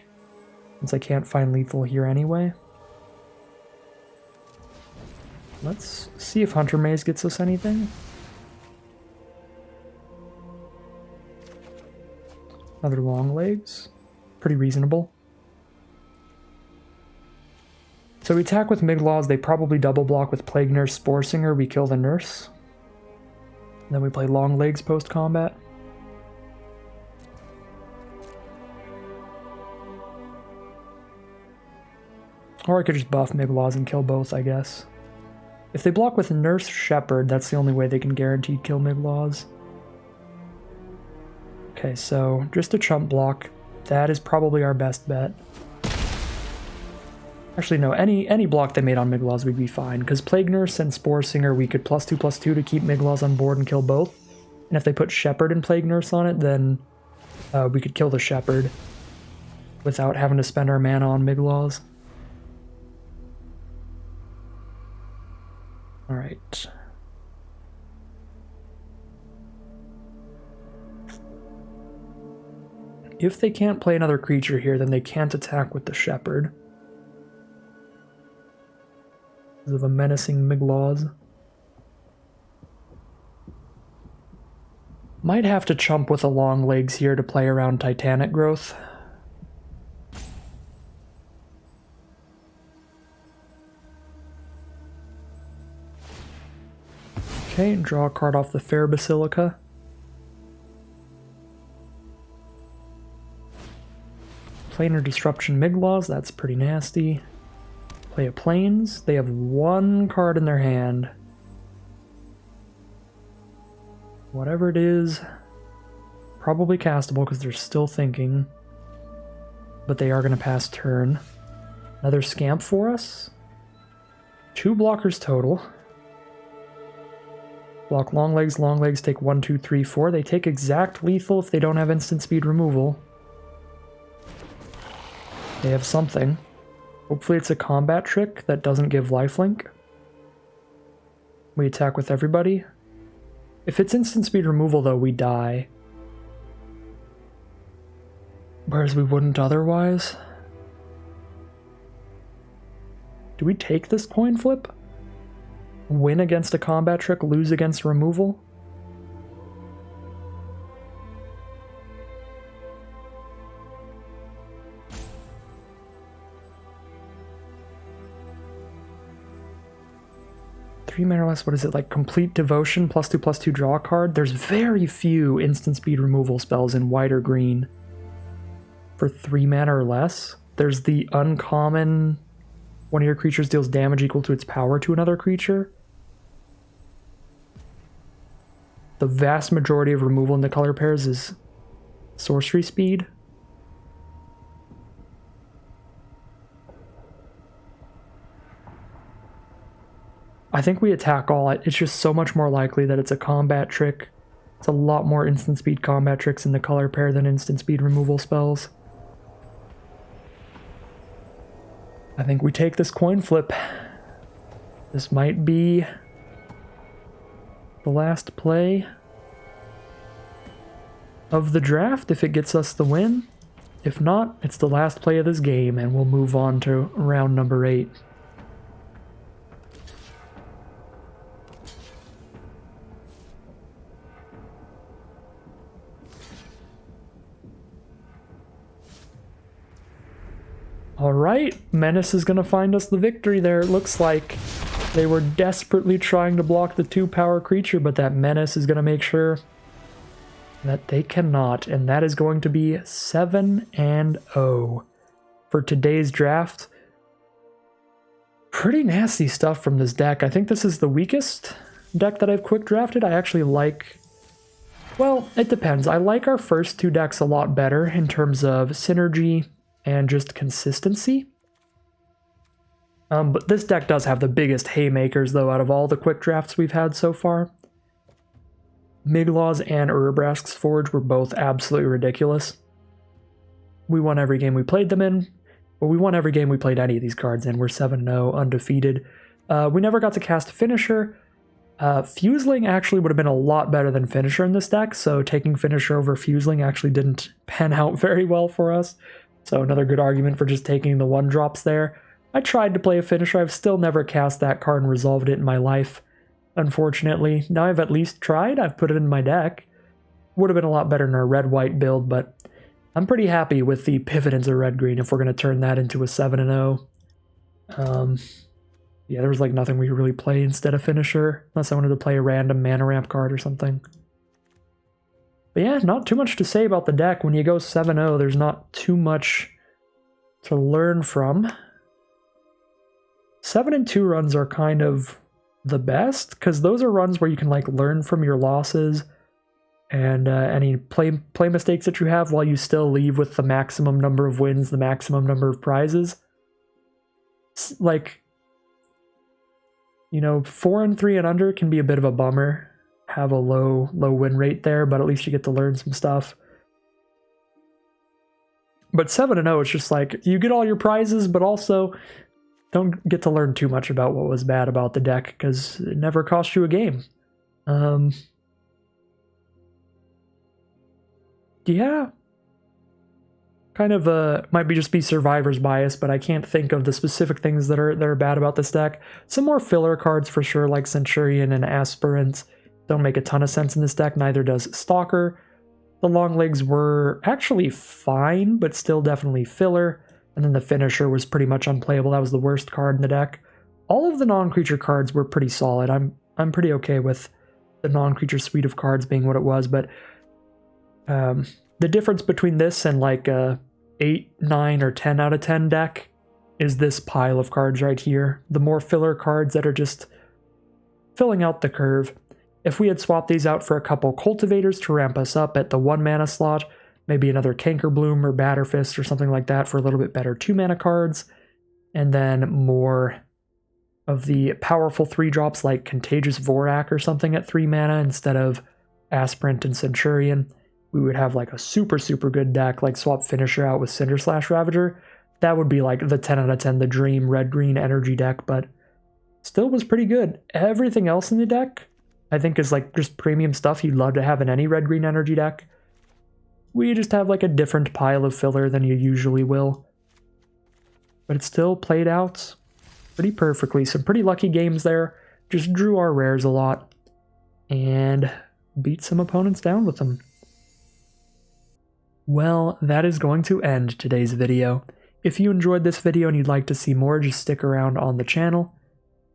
since I can't find lethal here anyway. Let's see if Hunter Maze gets us anything. Another Longlegs. Pretty reasonable. So we attack with Miglaw's, they probably double block with Plague Nurse, Spore Singer, we kill the Nurse. And then we play Longlegs post-combat. Or I could just buff Miglaw's and kill both, I guess. If they block with Nurse Shepherd, that's the only way they can guaranteed kill Miglaw's. Okay, so just a chump block. That is probably our best bet. Actually, no, any block they made on Miglaw's would be fine, because Plague Nurse and Spore Singer, we could +2/+2 to keep Miglaw's on board and kill both. And if they put Shepherd and Plague Nurse on it, then we could kill the Shepherd without having to spend our mana on Miglaw's. Alright. If they can't play another creature here, then they can't attack with the Shepherd. Because of a menacing Miglaw's. Might have to chump with a Longlegs here to play around Titanic growth. Okay, draw a card off the Fair Basilica. Planar Disruption Miglaws, that's pretty nasty. Play a Plains. They have one card in their hand. Whatever it is, probably castable because they're still thinking. But they are going to pass turn. Another Scamp for us. 2 blockers total. Block long legs take 1, 2, 3, 4. They take exact lethal if they don't have instant speed removal. They have something. Hopefully it's a combat trick that doesn't give lifelink. We attack with everybody. If it's instant speed removal though, we die. Whereas we wouldn't otherwise. Do we take this coin flip? Win against a combat trick, lose against removal? Three mana or less, what is it, like Complete Devotion, +2/+2 draw a card? There's very few instant speed removal spells in white or green for 3 mana or less. There's the uncommon, one of your creatures deals damage equal to its power to another creature. The vast majority of removal in the color pairs is sorcery speed. I think we attack all. It's just so much more likely that it's a combat trick. It's a lot more instant speed combat tricks in the color pair than instant speed removal spells. I think we take this coin flip. This might be the last play of the draft if it gets us the win. If not, it's the last play of this game and we'll move on to round number 8. Alright, Menace is going to find us the victory there. It looks like they were desperately trying to block the 2-power creature, but that Menace is going to make sure that they cannot. And that is going to be 7-0 for today's draft. Pretty nasty stuff from this deck. I think this is the weakest deck that I've quick drafted. I actually like... Well, it depends. I like our first 2 decks a lot better in terms of synergy and just consistency. But this deck does have the biggest haymakers, though, out of all the quick drafts we've had so far. Miglaws and Urabrask's Forge were both absolutely ridiculous. We won every game we played them in. Well, we won every game we played any of these cards in. We're 7-0, undefeated. We never got to cast Finisher. Fuseling actually would have been a lot better than Finisher in this deck, so taking Finisher over Fuseling actually didn't pan out very well for us. So another good argument for just taking the 1-drops there. I tried to play a Finisher. I've still never cast that card and resolved it in my life, unfortunately. Now I've at least tried. I've put it in my deck. Would have been a lot better in our red-white build, but I'm pretty happy with the pivot into red-green if we're going to turn that into a 7-0. Yeah, there was like nothing we could really play instead of Finisher, unless I wanted to play a random mana ramp card or something. But yeah, not too much to say about the deck. When you go 7-0, there's not too much to learn from. 7-2 runs are kind of the best, because those are runs where you can like learn from your losses and any play mistakes that you have while you still leave with the maximum number of wins, the maximum number of prizes. Like, you know, 4-3 and under can be a bit of a bummer. Have a low win rate there, but at least you get to learn some stuff. But 7-0, it's just like, you get all your prizes, but also don't get to learn too much about what was bad about the deck, because it never cost you a game. Yeah. Kind of might just be survivor's bias, but I can't think of the specific things that are bad about this deck. Some more filler cards for sure, like Centurion and Aspirant, don't make a ton of sense in this deck. Neither does Stalker. The long legs were actually fine, but still definitely filler. And then the Finisher was pretty much unplayable. That was the worst card in the deck. All of the non-creature cards were pretty solid. I'm pretty okay with the non-creature suite of cards being what it was, but the difference between this and like a 8, 9, or 10 out of 10 deck is this pile of cards right here. The more filler cards that are just filling out the curve. If we had swapped these out for a couple cultivators to ramp us up at the 1 mana slot, maybe another Cankerbloom or Batterfist or something like that for a little bit better 2 mana cards, and then more of the powerful 3-drops like Contagious Vorak or something at 3 mana instead of Aspirant and Centurion, we would have like a super good deck, like swap Finisher out with Cinderslash Ravager. That would be like the 10 out of 10, the dream red-green energy deck, but still was pretty good. Everything else in the deck, I think, is like just premium stuff you'd love to have in any red-green energy deck. We just have like a different pile of filler than you usually will. But it still played out pretty perfectly. Some pretty lucky games there. Just drew our rares a lot and beat some opponents down with them. Well, that is going to end today's video. If you enjoyed this video and you'd like to see more, just stick around on the channel.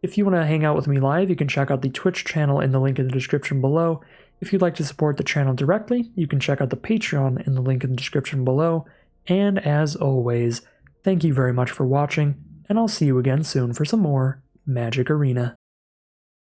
If you want to hang out with me live, you can check out the Twitch channel in the link in the description below. If you'd like to support the channel directly, you can check out the Patreon in the link in the description below. And as always, thank you very much for watching, and I'll see you again soon for some more Magic Arena.